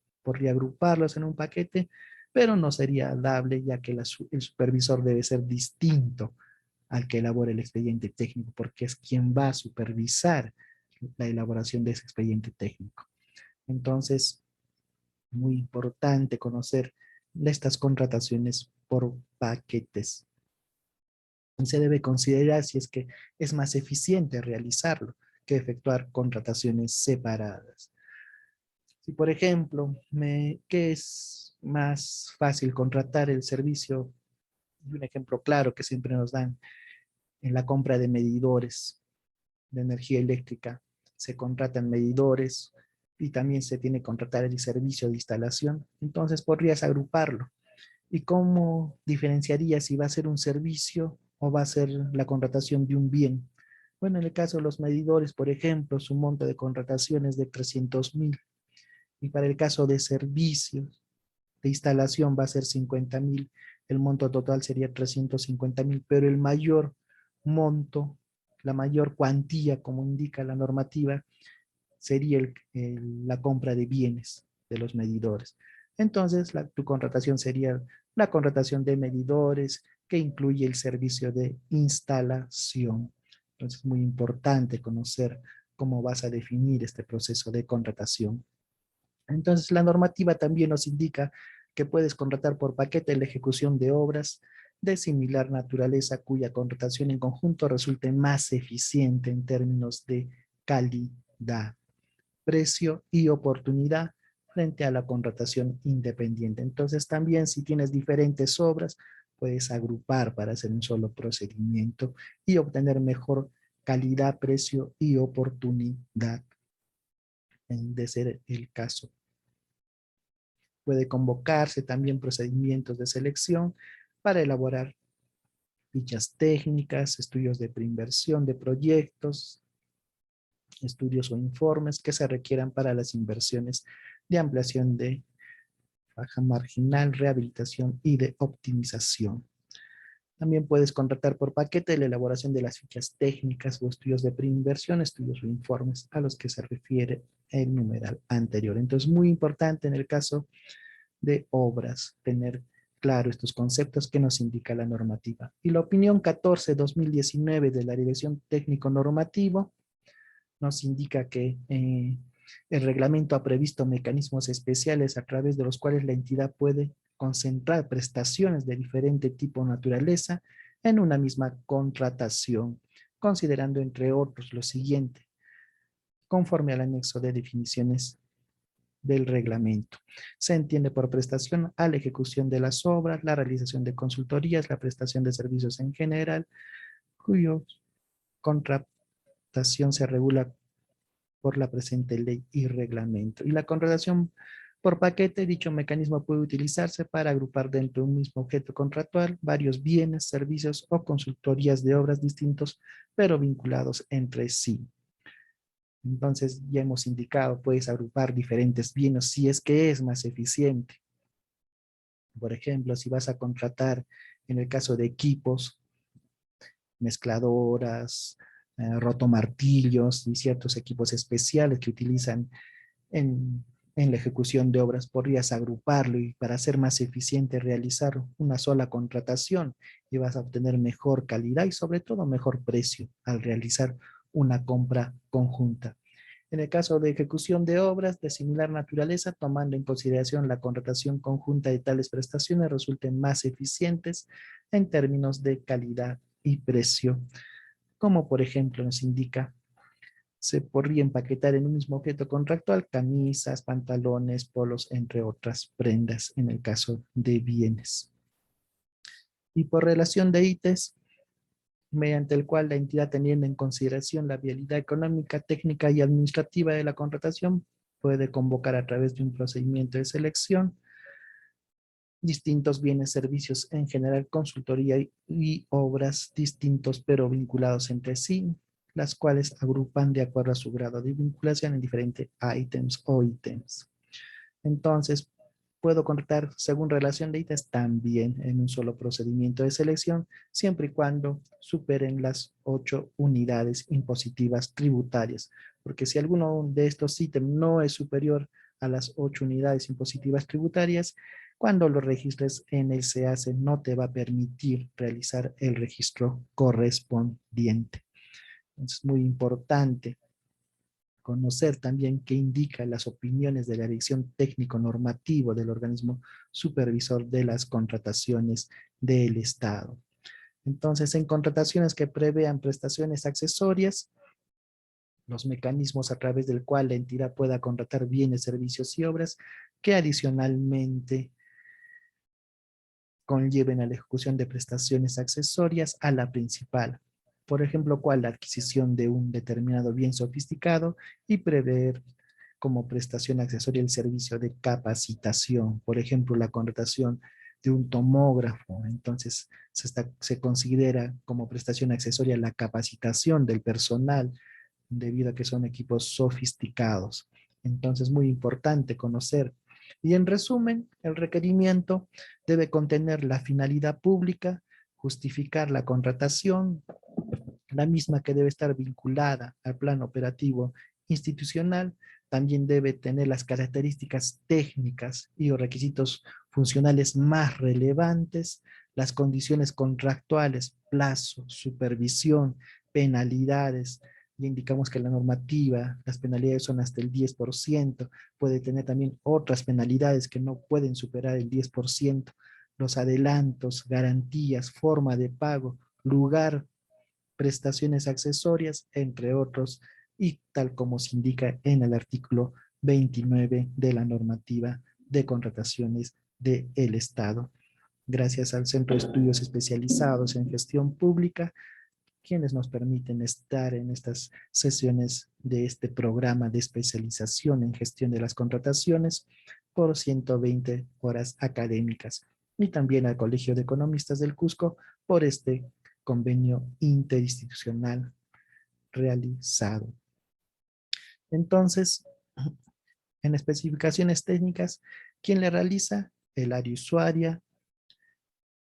en un paquete, pero no sería dable ya que el supervisor debe ser distinto al que elabore el expediente técnico, porque es quien va a supervisar la elaboración de ese expediente técnico. Entonces, muy importante conocer estas contrataciones por paquetes. Se debe considerar si es que es más eficiente realizarlo que efectuar contrataciones separadas. Si, por ejemplo, ¿qué es más fácil contratar el servicio? Y un ejemplo claro que siempre nos dan en la compra de medidores de energía eléctrica. Se contratan medidores y también se tiene que contratar el servicio de instalación. Entonces podrías agruparlo. ¿Y cómo diferenciarías si va a ser un servicio o va a ser la contratación de un bien? Bueno, en el caso de los medidores, por ejemplo, su monto de contratación es de 300.000. Y para el caso de servicios de instalación va a ser 50.000. El monto total sería 350.000, pero el mayor monto, la mayor cuantía, como indica la normativa, sería la compra de bienes de los medidores. Entonces, tu contratación sería la contratación de medidores que incluye el servicio de instalación. Entonces, es muy importante conocer cómo vas a definir este proceso de contratación. Entonces, la normativa también nos indica que puedes contratar por paquete la ejecución de obras de similar naturaleza cuya contratación en conjunto resulte más eficiente en términos de calidad, precio y oportunidad frente a la contratación independiente. Entonces, también si tienes diferentes obras, puedes agrupar para hacer un solo procedimiento y obtener mejor calidad, precio y oportunidad, de ser el caso. Puede convocarse también procedimientos de selección para elaborar fichas técnicas, estudios de preinversión de proyectos, estudios o informes que se requieran para las inversiones de ampliación de faja marginal, rehabilitación y de optimización. También puedes contratar por paquete la elaboración de las fichas técnicas o estudios de preinversión, estudios o informes a los que se refiere el numeral anterior. Entonces, muy importante en el caso de obras tener claro estos conceptos que nos indica la normativa. Y la opinión 14/2019 de la Dirección Técnico Normativo nos indica que el reglamento ha previsto mecanismos especiales a través de los cuales la entidad puede concentrar prestaciones de diferente tipo o naturaleza en una misma contratación, considerando entre otros lo siguiente, conforme al anexo de definiciones del reglamento. Se entiende por prestación a la ejecución de las obras, la realización de consultorías, la prestación de servicios en general, cuya contratación se regula por la presente ley y reglamento. Y la contratación por paquete, dicho mecanismo puede utilizarse para agrupar dentro de un mismo objeto contractual varios bienes, servicios o consultorías de obras distintos, pero vinculados entre sí. Entonces ya hemos indicado, puedes agrupar diferentes bienes si es que es más eficiente. Por ejemplo, si vas a contratar, en el caso de equipos, mezcladoras, rotomartillos y ciertos equipos especiales que utilizan en, en la ejecución de obras, podrías agruparlo y para ser más eficiente realizar una sola contratación y vas a obtener mejor calidad y sobre todo mejor precio al realizar una compra conjunta. En el caso de ejecución de obras de similar naturaleza, tomando en consideración la contratación conjunta de tales prestaciones, resulten más eficientes en términos de calidad y precio, como por ejemplo nos indica se podría empaquetar en un mismo objeto contractual camisas, pantalones, polos, entre otras prendas en el caso de bienes. Y por relación de ítems, mediante el cual la entidad, teniendo en consideración la viabilidad económica, técnica y administrativa de la contratación, puede convocar a través de un procedimiento de selección distintos bienes, servicios, en general consultoría y obras distintos pero vinculados entre sí, las cuales agrupan de acuerdo a su grado de vinculación en diferentes ítems o ítems. Entonces, puedo contratar según relación de ítems también en un solo procedimiento de selección, siempre y cuando superen las 8 unidades impositivas tributarias, porque si alguno de estos ítems no es superior a las 8 unidades impositivas tributarias, cuando lo registres en el SEACE no te va a permitir realizar el registro correspondiente. Entonces, es muy importante conocer también qué indican las opiniones de la dirección técnico-normativo del organismo supervisor de las contrataciones del Estado. Entonces, en contrataciones que prevean prestaciones accesorias, los mecanismos a través del cual la entidad pueda contratar bienes, servicios y obras que adicionalmente conlleven a la ejecución de prestaciones accesorias a la principal. Por ejemplo, cuál la adquisición de un determinado bien sofisticado y prever como prestación accesoria el servicio de capacitación. Por ejemplo, la contratación de un tomógrafo. Entonces, se considera como prestación accesoria la capacitación del personal debido a que son equipos sofisticados. Entonces, muy importante conocer. Y en resumen, el requerimiento debe contener la finalidad pública, justificar la contratación, la misma que debe estar vinculada al plan operativo institucional, también debe tener las características técnicas y o requisitos funcionales más relevantes, las condiciones contractuales, plazo, supervisión, penalidades. Ya indicamos que la normativa, las penalidades son hasta el 10%, puede tener también otras penalidades que no pueden superar el 10%, los adelantos, garantías, forma de pago, lugar, prestaciones accesorias, entre otros, y tal como se indica en el artículo 29 de la normativa de contrataciones del Estado. Gracias al Centro de Estudios Especializados en Gestión Pública, quienes nos permiten estar en estas sesiones de este programa de especialización en gestión de las contrataciones por 120 horas académicas, y también al Colegio de Economistas del Cusco por este convenio interinstitucional realizado. Entonces, en especificaciones técnicas, ¿quién le realiza? El área usuaria.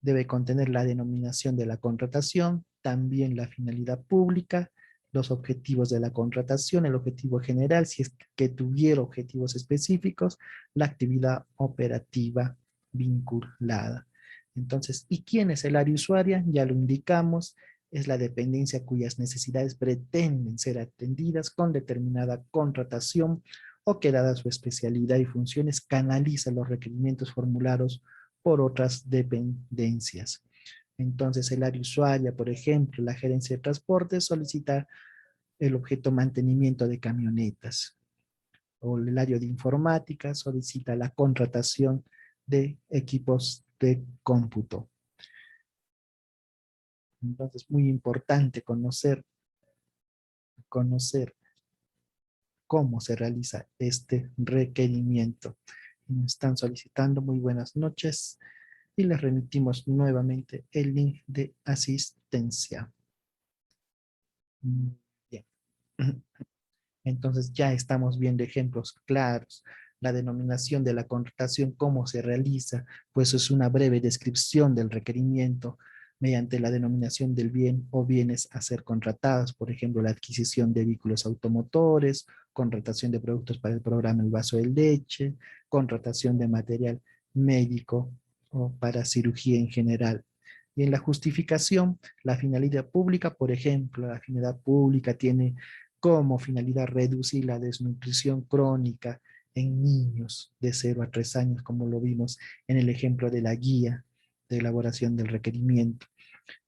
Debe contener la denominación de la contratación, también la finalidad pública, los objetivos de la contratación, el objetivo general, si es que tuviera objetivos específicos, la actividad operativa vinculada. Entonces, ¿y quién es el área usuaria? Ya lo indicamos, es la dependencia cuyas necesidades pretenden ser atendidas con determinada contratación o que dada su especialidad y funciones canaliza los requerimientos formulados por otras dependencias. Entonces, el área usuaria, por ejemplo, la gerencia de transporte solicita el objeto mantenimiento de camionetas, o el área de informática solicita la contratación de equipos de cómputo. Entonces, muy importante conocer cómo se realiza este requerimiento. Me están solicitando muy buenas noches y les remitimos nuevamente el link de asistencia. Bien. Entonces ya estamos viendo ejemplos claros. La denominación de la contratación, cómo se realiza, pues es una breve descripción del requerimiento mediante la denominación del bien o bienes a ser contratados, por ejemplo, la adquisición de vehículos automotores, contratación de productos para el programa El Vaso de Leche, contratación de material médico o para cirugía en general. Y en la justificación, la finalidad pública, por ejemplo, la finalidad pública tiene como finalidad reducir la desnutrición crónica en niños de 0 a 3 años, como lo vimos en el ejemplo de la guía de elaboración del requerimiento.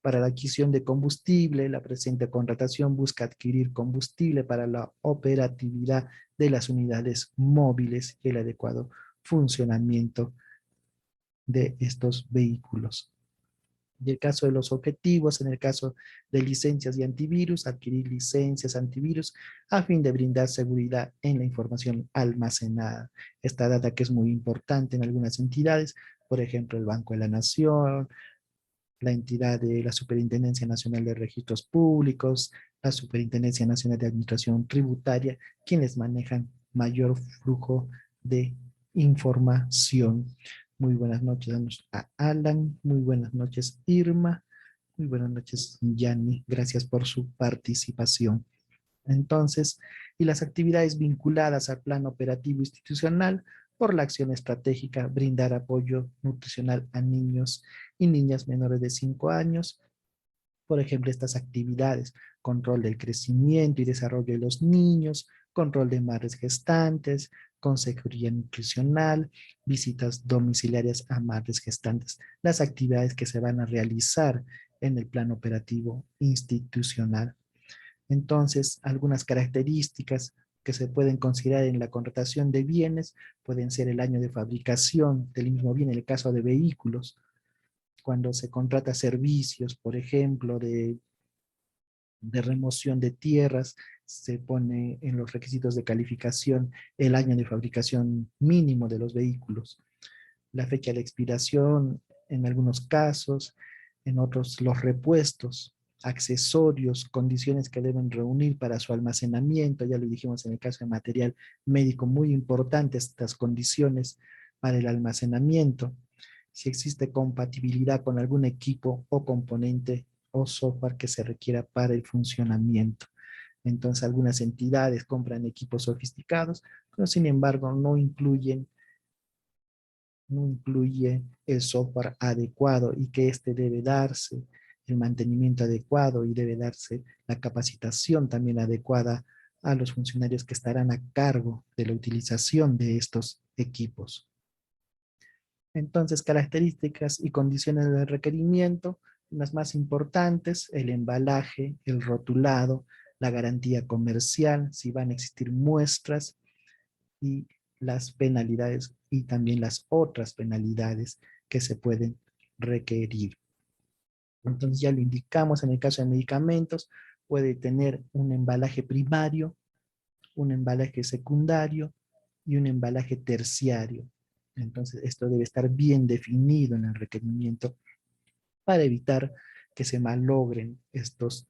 Para la adquisición de combustible, la presente contratación busca adquirir combustible para la operatividad de las unidades móviles y el adecuado funcionamiento de estos vehículos. En el caso de los objetivos, en el caso de licencias y antivirus, adquirir licencias antivirus a fin de brindar seguridad en la información almacenada. Esta data que es muy importante en algunas entidades, por ejemplo, el Banco de la Nación, la entidad de la Superintendencia Nacional de Registros Públicos, la Superintendencia Nacional de Administración Tributaria, quienes manejan mayor flujo de información. Muy buenas noches a Alan, muy buenas noches Irma, muy buenas noches Yanni, gracias por su participación. Entonces, y las actividades vinculadas al plan operativo institucional por la acción estratégica, brindar apoyo nutricional a niños y niñas menores de 5 años. Por ejemplo, estas actividades, control del crecimiento y desarrollo de los niños, control de madres gestantes, consejería nutricional, visitas domiciliarias a madres gestantes, las actividades que se van a realizar en el plan operativo institucional. Entonces, algunas características que se pueden considerar en la contratación de bienes pueden ser el año de fabricación del mismo bien, en el caso de vehículos, cuando se contrata servicios, por ejemplo, de remoción de tierras, se pone en los requisitos de calificación el año de fabricación mínimo de los vehículos, la fecha de expiración en algunos casos, en otros los repuestos, accesorios, condiciones que deben reunir para su almacenamiento, ya lo dijimos en el caso de material médico, muy importante estas condiciones para el almacenamiento, si existe compatibilidad con algún equipo o componente o software que se requiera para el funcionamiento. Entonces algunas entidades compran equipos sofisticados, pero sin embargo no incluye el software adecuado y que este debe darse el mantenimiento adecuado y debe darse la capacitación también adecuada a los funcionarios que estarán a cargo de la utilización de estos equipos. Entonces, características y condiciones de requerimiento, las más importantes, el embalaje, el rotulado, la garantía comercial, si van a existir muestras y las penalidades y también las otras penalidades que se pueden requerir. Entonces ya lo indicamos en el caso de medicamentos, puede tener un embalaje primario, un embalaje secundario y un embalaje terciario. Entonces esto debe estar bien definido en el requerimiento para evitar que se malogren estos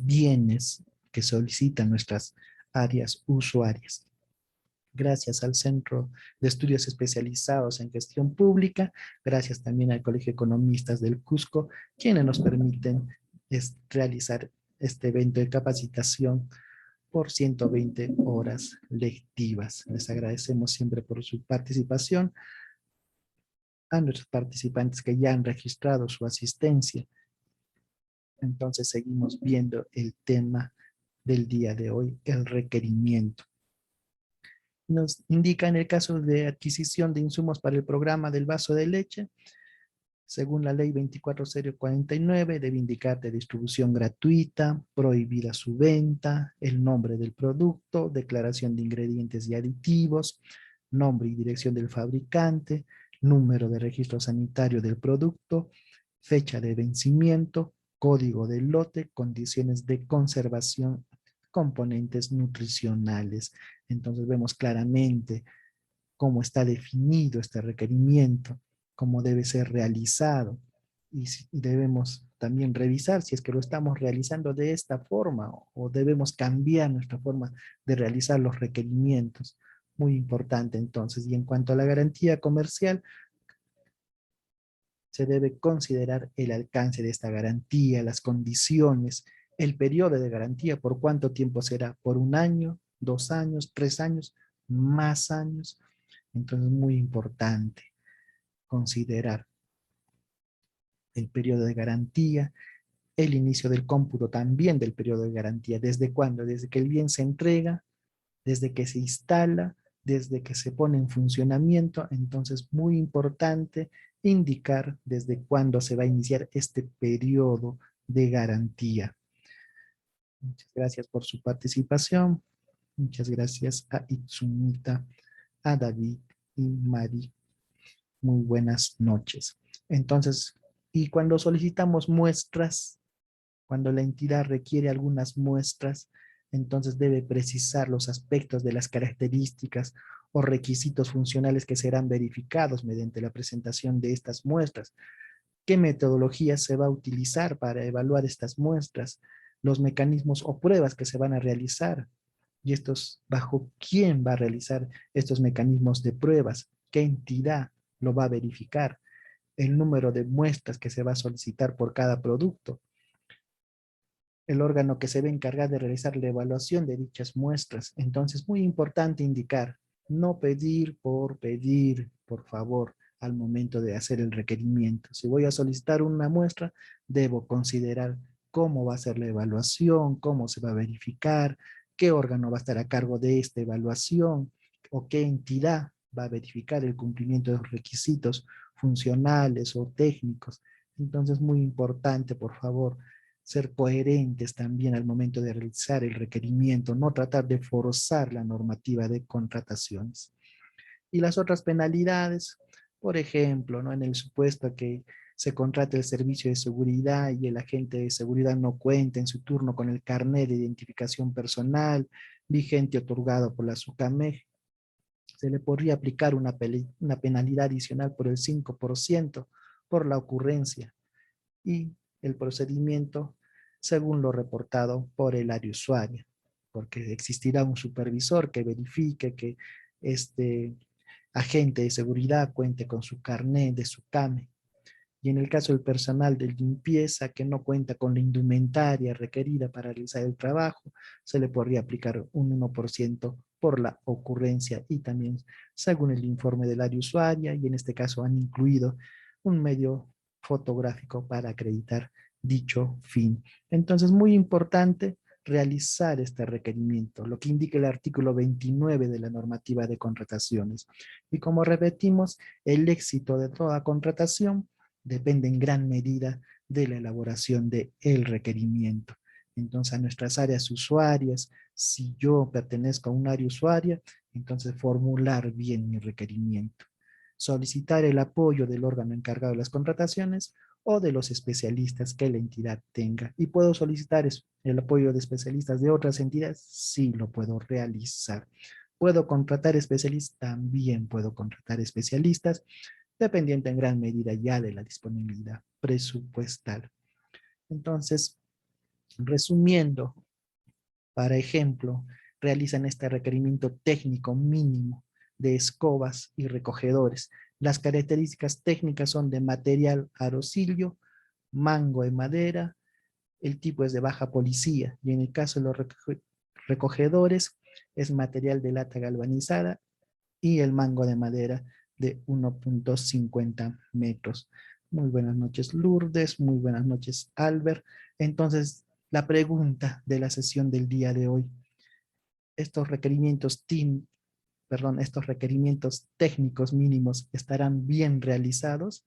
bienes que solicitan nuestras áreas usuarias. Gracias al Centro de Estudios Especializados en Gestión Pública, gracias también al Colegio de Economistas del Cusco, quienes nos permiten realizar este evento de capacitación por 120 horas lectivas. Les agradecemos siempre por su participación. A nuestros participantes que ya han registrado su asistencia. Entonces seguimos viendo el tema del día de hoy, el requerimiento. Nos indica en el caso de adquisición de insumos para el programa del vaso de leche, según la ley 24049, debe indicar de distribución gratuita, prohibida su venta, el nombre del producto, declaración de ingredientes y aditivos, nombre y dirección del fabricante, número de registro sanitario del producto, fecha de vencimiento, código del lote, condiciones de conservación, componentes nutricionales. Entonces vemos claramente cómo está definido este requerimiento, cómo debe ser realizado y debemos también revisar si es que lo estamos realizando de esta forma o debemos cambiar nuestra forma de realizar los requerimientos. Muy importante entonces. Y en cuanto a la garantía comercial, se debe considerar el alcance de esta garantía, las condiciones, el periodo de garantía, por cuánto tiempo será, por 1 año, 2 años, 3 años, más años. Entonces es muy importante considerar el periodo de garantía, el inicio del cómputo también del periodo de garantía. ¿Desde cuándo? Desde que el bien se entrega, desde que se instala desde que se pone en funcionamiento. Entonces, muy importante indicar desde cuándo se va a iniciar este periodo de garantía. Muchas gracias por su participación. Muchas gracias a Itzumita, a David y Mari. Muy buenas noches. Entonces, y cuando solicitamos muestras, cuando la entidad requiere algunas muestras, entonces debe precisar los aspectos de las características o requisitos funcionales que serán verificados mediante la presentación de estas muestras. ¿Qué metodología se va a utilizar para evaluar estas muestras? Los mecanismos o pruebas que se van a realizar. Y estos, ¿bajo quién va a realizar estos mecanismos de pruebas? ¿Qué entidad lo va a verificar? El número de muestras que se va a solicitar por cada producto. El órgano que se va a encargar de realizar la evaluación de dichas muestras. Entonces, muy importante indicar, no pedir, por favor, al momento de hacer el requerimiento. Si voy a solicitar una muestra, debo considerar cómo va a ser la evaluación, cómo se va a verificar, qué órgano va a estar a cargo de esta evaluación o qué entidad va a verificar el cumplimiento de los requisitos funcionales o técnicos. Entonces, muy importante, por favor, ser coherentes también al momento de realizar el requerimiento, no tratar de forzar la normativa de contrataciones. Y las otras penalidades, por ejemplo, ¿no? En el supuesto que se contrate el servicio de seguridad y el agente de seguridad no cuenta en su turno con el carnet de identificación personal vigente otorgado por la SUCAMEG, se le podría aplicar una penalidad adicional por el 5% por la ocurrencia y el procedimiento según lo reportado por el área usuaria, porque existirá un supervisor que verifique que este agente de seguridad cuente con su carnet de su CAME. Y en el caso del personal de limpieza que no cuenta con la indumentaria requerida para realizar el trabajo, se le podría aplicar un 1% por la ocurrencia y también según el informe del área usuaria, y en este caso han incluido un medio fotográfico para acreditar dicho fin. Entonces, muy importante realizar este requerimiento, lo que indica el artículo 29 de la normativa de contrataciones. Y como repetimos, el éxito de toda contratación depende en gran medida de la elaboración del requerimiento. Entonces, a nuestras áreas usuarias, si yo pertenezco a un área usuaria, entonces formular bien mi requerimiento. Solicitar el apoyo del órgano encargado de las contrataciones o de los especialistas que la entidad tenga. ¿Y puedo solicitar el apoyo de especialistas de otras entidades? Sí, lo puedo realizar. ¿Puedo contratar especialistas? También puedo contratar especialistas, dependiente en gran medida ya de la disponibilidad presupuestal. Entonces, resumiendo, para ejemplo, realizan este requerimiento técnico mínimo de escobas y recogedores. Las características técnicas son de material arosilio, mango de madera, el tipo es de baja policía, y en el caso de los recogedores es material de lata galvanizada y el mango de madera de 1.50 metros. Muy buenas noches, Lourdes. Muy buenas noches, Albert. Entonces, la pregunta de la sesión del día de hoy. Estos requerimientos estos requerimientos técnicos mínimos estarán bien realizados.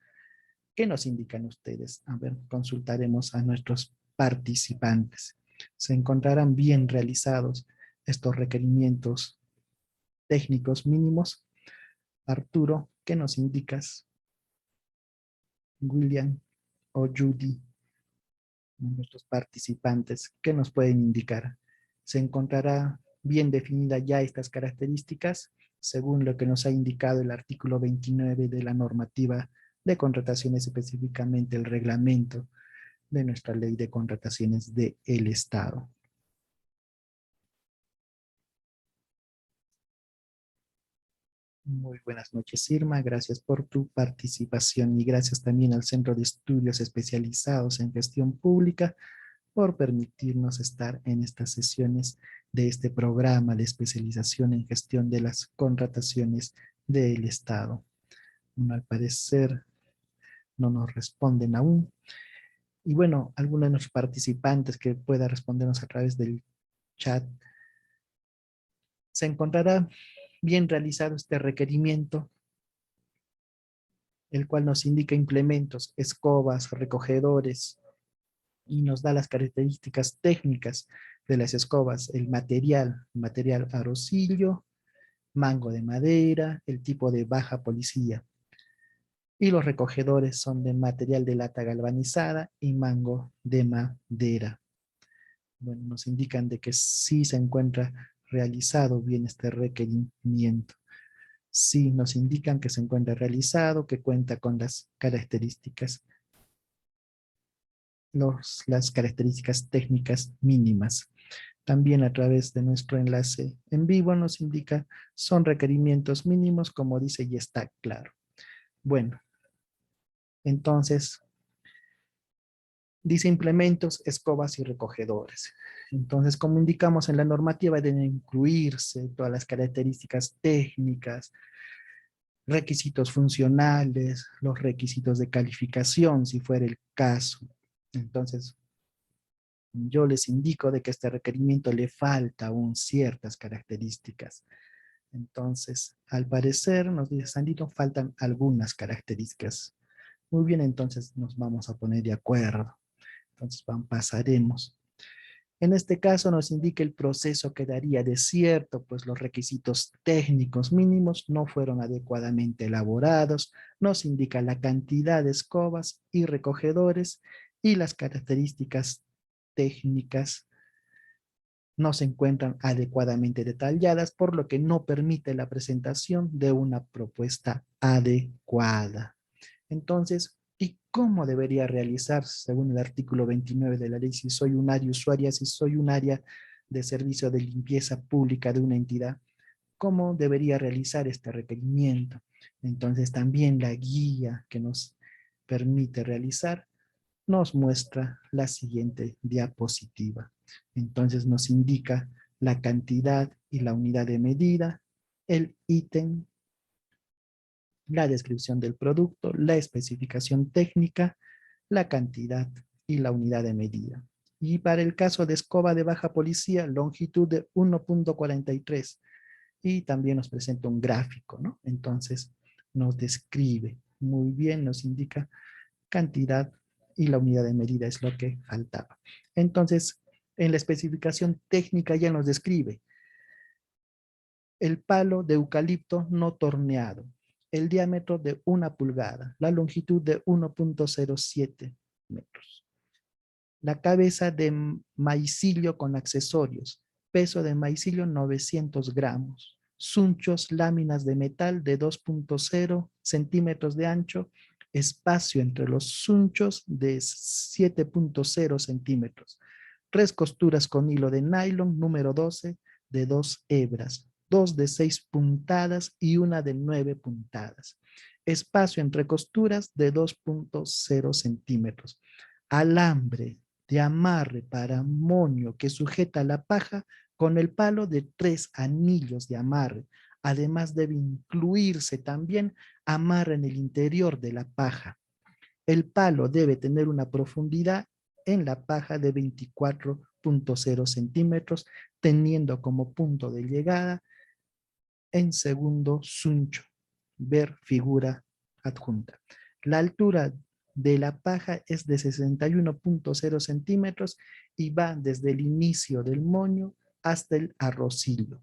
¿Qué nos indican ustedes? A ver, consultaremos a nuestros participantes. ¿Se encontrarán bien realizados estos requerimientos técnicos mínimos? Arturo, ¿qué nos indicas? William o Judy, nuestros participantes, ¿qué nos pueden indicar? ¿Se encontrará bien definida ya estas características según lo que nos ha indicado el artículo 29 de la normativa de contrataciones, específicamente el reglamento de nuestra ley de contrataciones del Estado? Muy buenas noches, Irma. Gracias por tu participación y gracias también al Centro de Estudios Especializados en Gestión Pública por permitirnos estar en estas sesiones de este programa de especialización en gestión de las contrataciones del Estado. Al parecer no nos responden aún. Y bueno, alguno de nuestros participantes que pueda respondernos a través del chat se encontrará Bien realizado este requerimiento, el cual nos indica implementos, escobas, recogedores, y nos da las características técnicas de las escobas, el material arocillo, mango de madera, el tipo de baja policía. Y los recogedores son de material de lata galvanizada y mango de madera. Bueno, nos indican de que sí se encuentra realizado bien este requerimiento. Sí nos indican que se encuentra realizado, que cuenta con las características, las características técnicas mínimas. También a través de nuestro enlace en vivo nos indica son requerimientos mínimos, como dice, y está claro. Bueno, entonces dice implementos, escobas y recogedores. Entonces, como indicamos en la normativa, deben incluirse todas las características técnicas, requisitos funcionales, los requisitos de calificación, si fuera el caso. Entonces, yo les indico de que a este requerimiento le falta aún ciertas características. Entonces, al parecer, nos dice Sandito, faltan algunas características. Muy bien, entonces nos vamos a poner de acuerdo. Entonces, pasaremos. En este caso nos indica el proceso quedaría desierto, pues los requisitos técnicos mínimos no fueron adecuadamente elaborados. Nos indica la cantidad de escobas y recogedores y las características técnicas no se encuentran adecuadamente detalladas, por lo que no permite la presentación de una propuesta adecuada. Entonces, ¿y cómo debería realizarse según el artículo 29 de la ley? Si soy un área usuaria, si soy un área de servicio de limpieza pública de una entidad, ¿cómo debería realizar este requerimiento? Entonces, también la guía que nos permite realizar nos muestra la siguiente diapositiva. Entonces nos indica la cantidad y la unidad de medida, el ítem, la descripción del producto, la especificación técnica, la cantidad y la unidad de medida. Y para el caso de escoba de baja policía, longitud de 1.43. Y también nos presenta un gráfico, ¿no? Entonces nos describe muy bien, nos indica cantidad y la unidad de medida es lo que faltaba. Entonces, en la especificación técnica ya nos describe el palo de eucalipto no torneado, el diámetro de 1 pulgada, la longitud de 1.07 metros, la cabeza de maicillo con accesorios, peso de maicillo 900 gramos, sunchos, láminas de metal de 2.0 centímetros de ancho, espacio entre los sunchos de 7.0 centímetros, 3 costuras con hilo de nylon número 12 de 2 hebras, 2 de 6 puntadas y una de 9 puntadas. Espacio entre costuras de 2.0 centímetros. Alambre de amarre para moño que sujeta la paja con el palo de 3 anillos de amarre. Además debe incluirse también amarre en el interior de la paja. El palo debe tener una profundidad en la paja de 24.0 centímetros, teniendo como punto de llegada en segundo suncho. Ver figura adjunta. La altura de la paja es de 61.0 centímetros y va desde el inicio del moño hasta el arrocillo.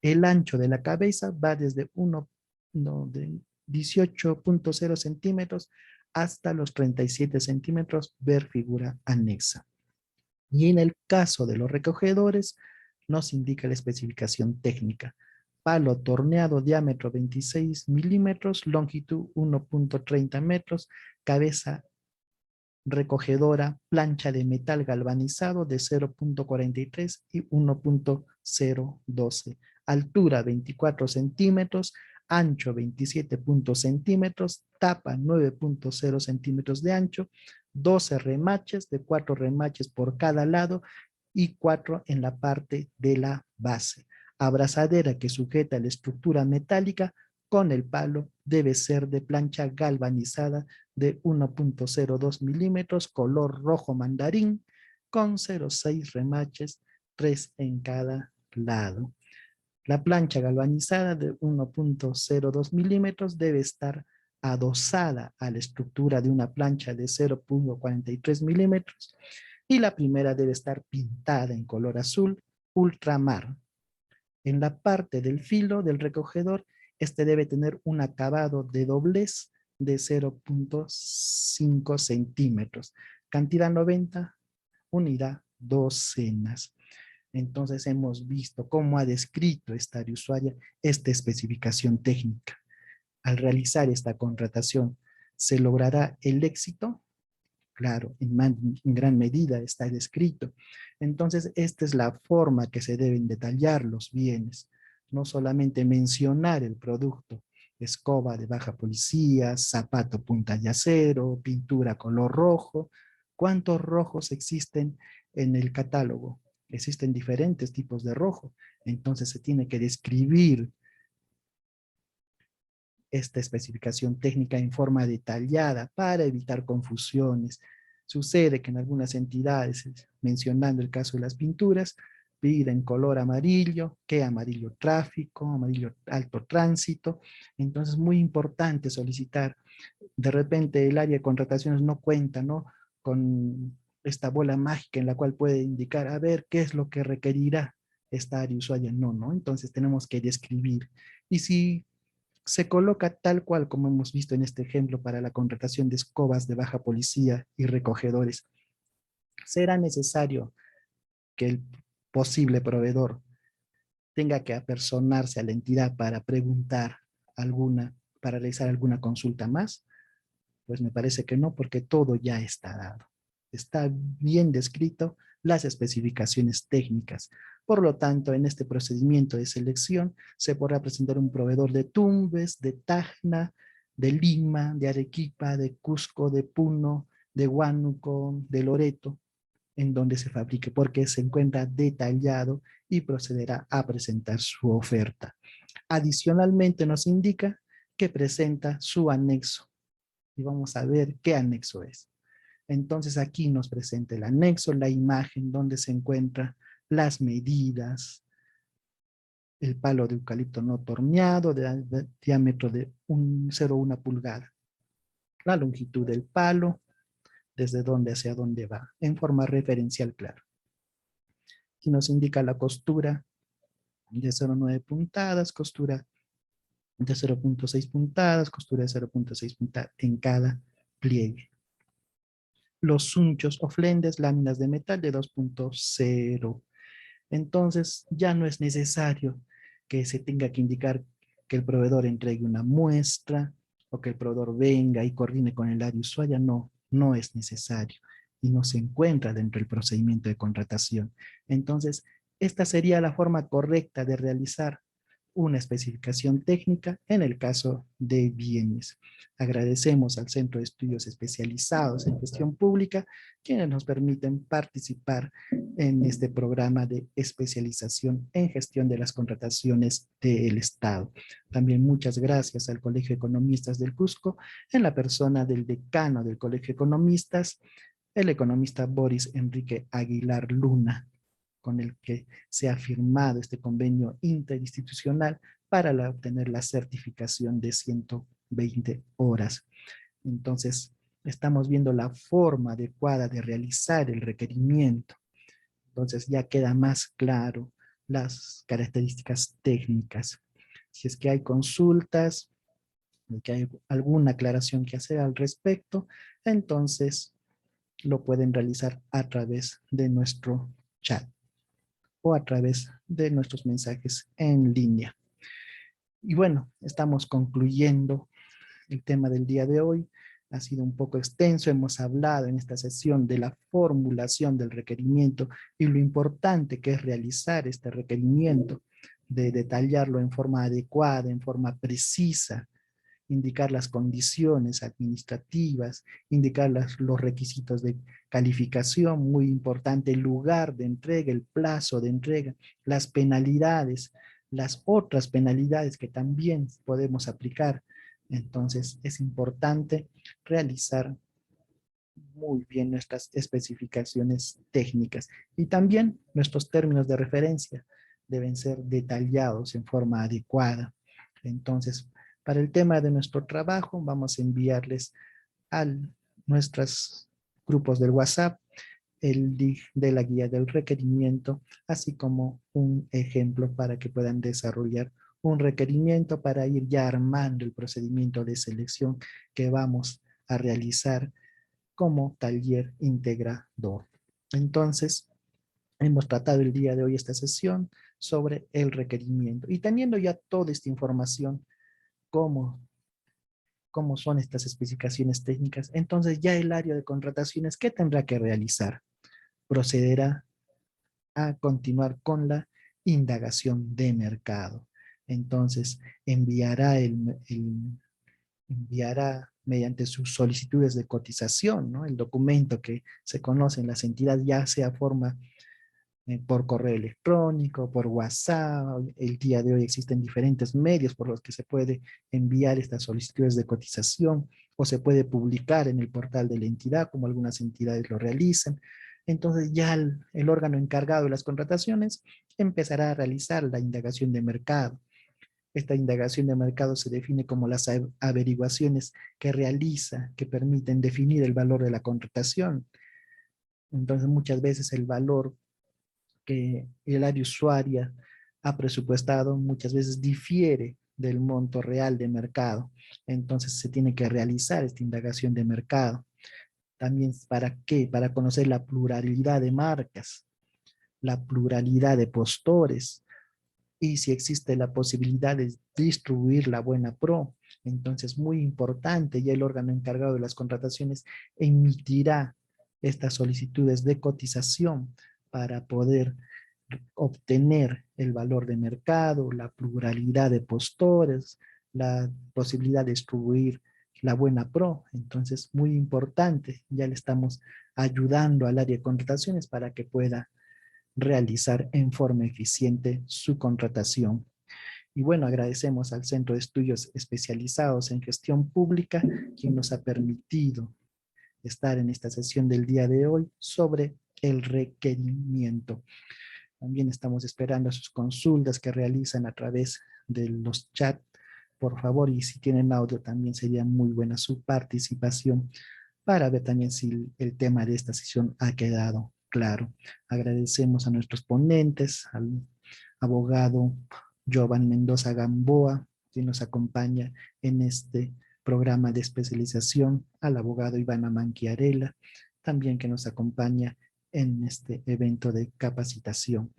El ancho de la cabeza va desde 18.0 centímetros hasta los 37 centímetros, ver figura anexa. Y en el caso de los recogedores, nos indica la especificación técnica. Palo torneado, diámetro 26 milímetros, longitud 1.30 metros, cabeza recogedora, plancha de metal galvanizado de 0.43 y 1.012. Altura 24 centímetros, ancho 27 centímetros, tapa 9.0 centímetros de ancho, 12 remaches, de 4 remaches por cada lado y 4 en la parte de la base. Abrazadera que sujeta la estructura metálica con el palo debe ser de plancha galvanizada de 1.02 milímetros, color rojo mandarín, con 0.6 remaches, 3 en cada lado. La plancha galvanizada de 1.02 milímetros debe estar adosada a la estructura de una plancha de 0.43 milímetros y la primera debe estar pintada en color azul ultramar. En la parte del filo del recogedor, este debe tener un acabado de doblez de 0.5 centímetros. Cantidad 90, unidad docenas. Entonces hemos visto cómo ha descrito esta área usuaria esta especificación técnica. Al realizar esta contratación, ¿se logrará el éxito? Claro, en gran medida está descrito. Entonces, esta es la forma que se deben detallar los bienes. No solamente mencionar el producto, escoba de baja policía, zapato punta de acero, pintura color rojo. ¿Cuántos rojos existen en el catálogo? Existen diferentes tipos de rojo. Entonces, se tiene que describir esta especificación técnica en forma detallada para evitar confusiones. Sucede que en algunas entidades, mencionando el caso de las pinturas, piden color amarillo, que amarillo tráfico, amarillo alto tránsito. Entonces es muy importante solicitar. De repente el área de contrataciones no cuenta, ¿no?, con esta bola mágica en la cual puede indicar, a ver, qué es lo que requerirá esta área usuaria. No, ¿no? Entonces tenemos que describir. Y si se coloca tal cual como hemos visto en este ejemplo para la contratación de escobas de baja policía y recogedores, será necesario que el posible proveedor tenga que apersonarse a la entidad para preguntar alguna, para realizar alguna consulta más. Pues me parece que no, porque todo ya está dado. Está bien descrito las especificaciones técnicas. Por lo tanto, en este procedimiento de selección se podrá presentar un proveedor de Tumbes, de Tacna, de Lima, de Arequipa, de Cusco, de Puno, de Huánuco, de Loreto, en donde se fabrique, porque se encuentra detallado y procederá a presentar su oferta. Adicionalmente nos indica que presenta su anexo y vamos a ver qué anexo es. Entonces aquí nos presenta el anexo, la imagen donde se encuentran las medidas, el palo de eucalipto no torneado de diámetro de 0,1 pulgada, la longitud del palo, desde dónde hacia dónde va, en forma referencial, claro. Aquí nos indica la costura de 0,9 puntadas, costura de 0,6 puntadas, costura de 0,6 puntadas en cada pliegue. Los sunchos o flendes, láminas de metal de 2.0. Entonces ya no es necesario que se tenga que indicar que el proveedor entregue una muestra o que el proveedor venga y coordine con el área usuaria. No, no es necesario y no se encuentra dentro del procedimiento de contratación. Entonces, esta sería la forma correcta de realizar una especificación técnica en el caso de bienes. Agradecemos al Centro de Estudios Especializados en Gestión Pública, quienes nos permiten participar en este programa de especialización en gestión de las contrataciones del Estado. También muchas gracias al Colegio de Economistas del Cusco, en la persona del decano del Colegio de Economistas, el economista Boris Enrique Aguilar Luna, con el que se ha firmado este convenio interinstitucional para obtener la certificación de 120 horas. Entonces, estamos viendo la forma adecuada de realizar el requerimiento. Entonces, ya queda más claro las características técnicas. Si es que hay consultas, que hay alguna aclaración que hacer al respecto, entonces lo pueden realizar a través de nuestro chat o a través de nuestros mensajes en línea. Y bueno, estamos concluyendo el tema del día de hoy. Ha sido un poco extenso, hemos hablado en esta sesión de la formulación del requerimiento y lo importante que es realizar este requerimiento, de detallarlo en forma adecuada, en forma precisa, indicar las condiciones administrativas, indicar los requisitos de calificación, muy importante el lugar de entrega, el plazo de entrega, las penalidades, las otras penalidades que también podemos aplicar. Entonces es importante realizar muy bien nuestras especificaciones técnicas y también nuestros términos de referencia. deben ser detallados en forma adecuada. Entonces, para el tema de nuestro trabajo, vamos a enviarles a nuestros grupos del WhatsApp el link de la guía del requerimiento, así como un ejemplo para que puedan desarrollar un requerimiento para ir ya armando el procedimiento de selección que vamos a realizar como taller integrador. Entonces, hemos tratado el día de hoy esta sesión sobre el requerimiento y teniendo ya toda esta información, cómo son estas especificaciones técnicas, entonces ya el área de contrataciones, ¿qué tendrá que realizar? Procederá a continuar con la indagación de mercado. Entonces, enviará mediante sus solicitudes de cotización, ¿no? El documento que se conoce en las entidades, ya sea forma por correo electrónico, por WhatsApp. El día de hoy existen diferentes medios por los que se puede enviar estas solicitudes de cotización o se puede publicar en el portal de la entidad, como algunas entidades lo realizan. Entonces ya el órgano encargado de las contrataciones empezará a realizar la indagación de mercado. Esta indagación de mercado se define como las averiguaciones que realiza, que permiten definir el valor de la contratación. Entonces muchas veces el valor que el área usuaria ha presupuestado muchas veces difiere del monto real de mercado. Entonces se tiene que realizar esta indagación de mercado. También, ¿para qué? Para conocer la pluralidad de marcas, la pluralidad de postores, y si existe la posibilidad de distribuir la buena pro. Entonces, muy importante, ya el órgano encargado de las contrataciones emitirá estas solicitudes de cotización para poder obtener el valor de mercado, la pluralidad de postores, la posibilidad de distribuir la buena pro. Entonces, muy importante, ya le estamos ayudando al área de contrataciones para que pueda realizar en forma eficiente su contratación. Y bueno, agradecemos al Centro de Estudios Especializados en Gestión Pública, quien nos ha permitido estar en esta sesión del día de hoy sobre el requerimiento. También estamos esperando sus consultas que realizan a través de los chats, por favor, y si tienen audio también sería muy buena su participación para ver también si el tema de esta sesión ha quedado claro. Agradecemos a nuestros ponentes, al abogado Jovan Mendoza Gamboa, quien nos acompaña en este programa de especialización, al abogado Ivana Manquiarela, también que nos acompaña en este evento de capacitación.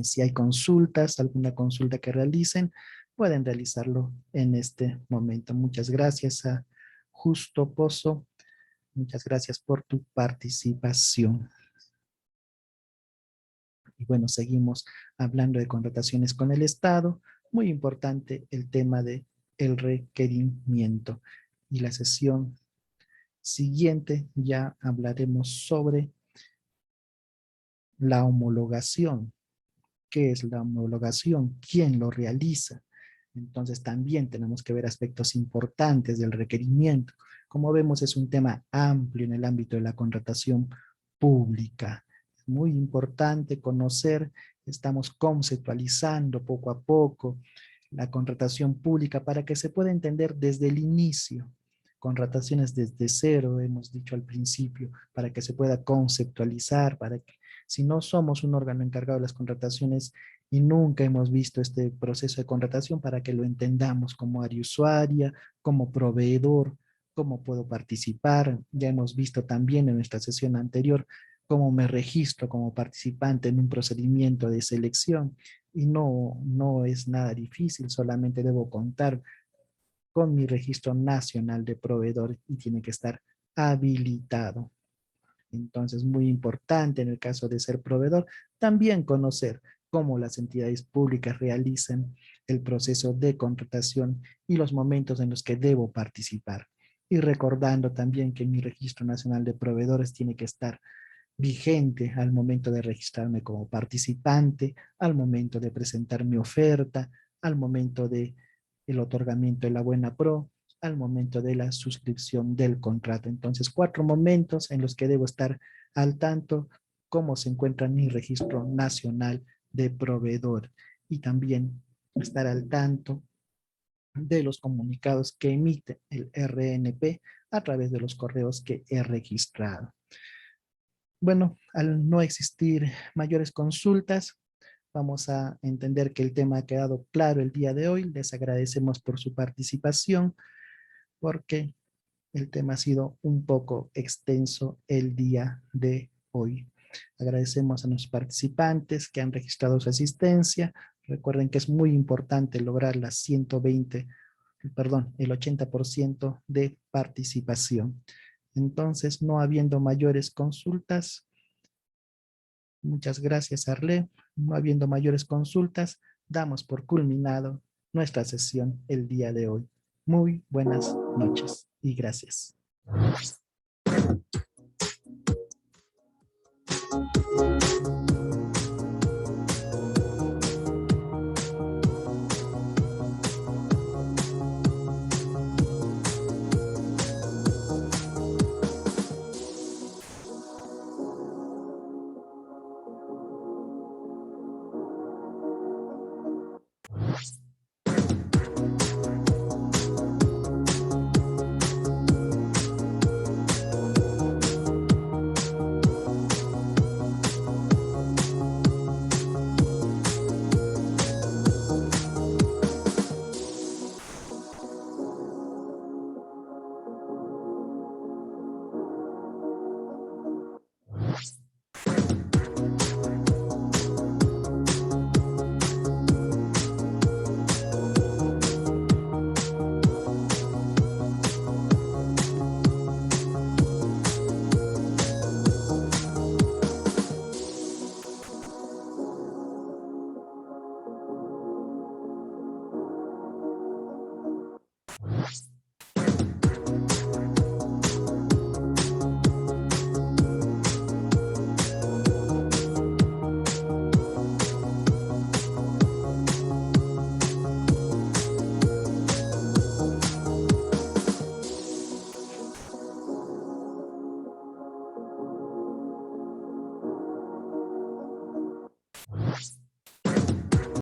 Si hay consultas, alguna consulta que realicen, pueden realizarlo en este momento. Muchas gracias a Justo Pozo. Muchas gracias por tu participación. Y bueno, seguimos hablando de contrataciones con el Estado. Muy importante el tema de el requerimiento. Y la sesión siguiente ya hablaremos sobre la homologación. ¿Qué es la homologación? ¿Quién lo realiza? Entonces también tenemos que ver aspectos importantes del requerimiento. Como vemos, es un tema amplio en el ámbito de la contratación pública. Es muy importante conocer, estamos conceptualizando poco a poco la contratación pública para que se pueda entender desde el inicio. Contrataciones desde cero, hemos dicho al principio, para que se pueda conceptualizar, para que si no somos un órgano encargado de las contrataciones y nunca hemos visto este proceso de contratación, para que lo entendamos como área usuaria, como proveedor, cómo puedo participar. Ya hemos visto también en nuestra sesión anterior cómo me registro como participante en un procedimiento de selección y no es nada difícil, solamente debo contar con mi registro nacional de proveedor y tiene que estar habilitado. Entonces, muy importante en el caso de ser proveedor, también conocer cómo las entidades públicas realizan el proceso de contratación y los momentos en los que debo participar. Y recordando también que mi registro nacional de proveedores tiene que estar vigente al momento de registrarme como participante, al momento de presentar mi oferta, al momento de el otorgamiento de la buena pro, al momento de la suscripción del contrato. Entonces, 4 momentos en los que debo estar al tanto cómo se encuentra mi registro nacional de proveedor y también estar al tanto de los comunicados que emite el RNP a través de los correos que he registrado. Bueno, al no existir mayores consultas, vamos a entender que el tema ha quedado claro el día de hoy. Les agradecemos por su participación porque el tema ha sido un poco extenso el día de hoy. Agradecemos a nuestros participantes que han registrado su asistencia. Recuerden que es muy importante lograr las 120, perdón, el 80% de participación. Entonces, no habiendo mayores consultas, muchas gracias, Arle. No habiendo mayores consultas, damos por culminado nuestra sesión el día de hoy. Muy buenas noches y gracias.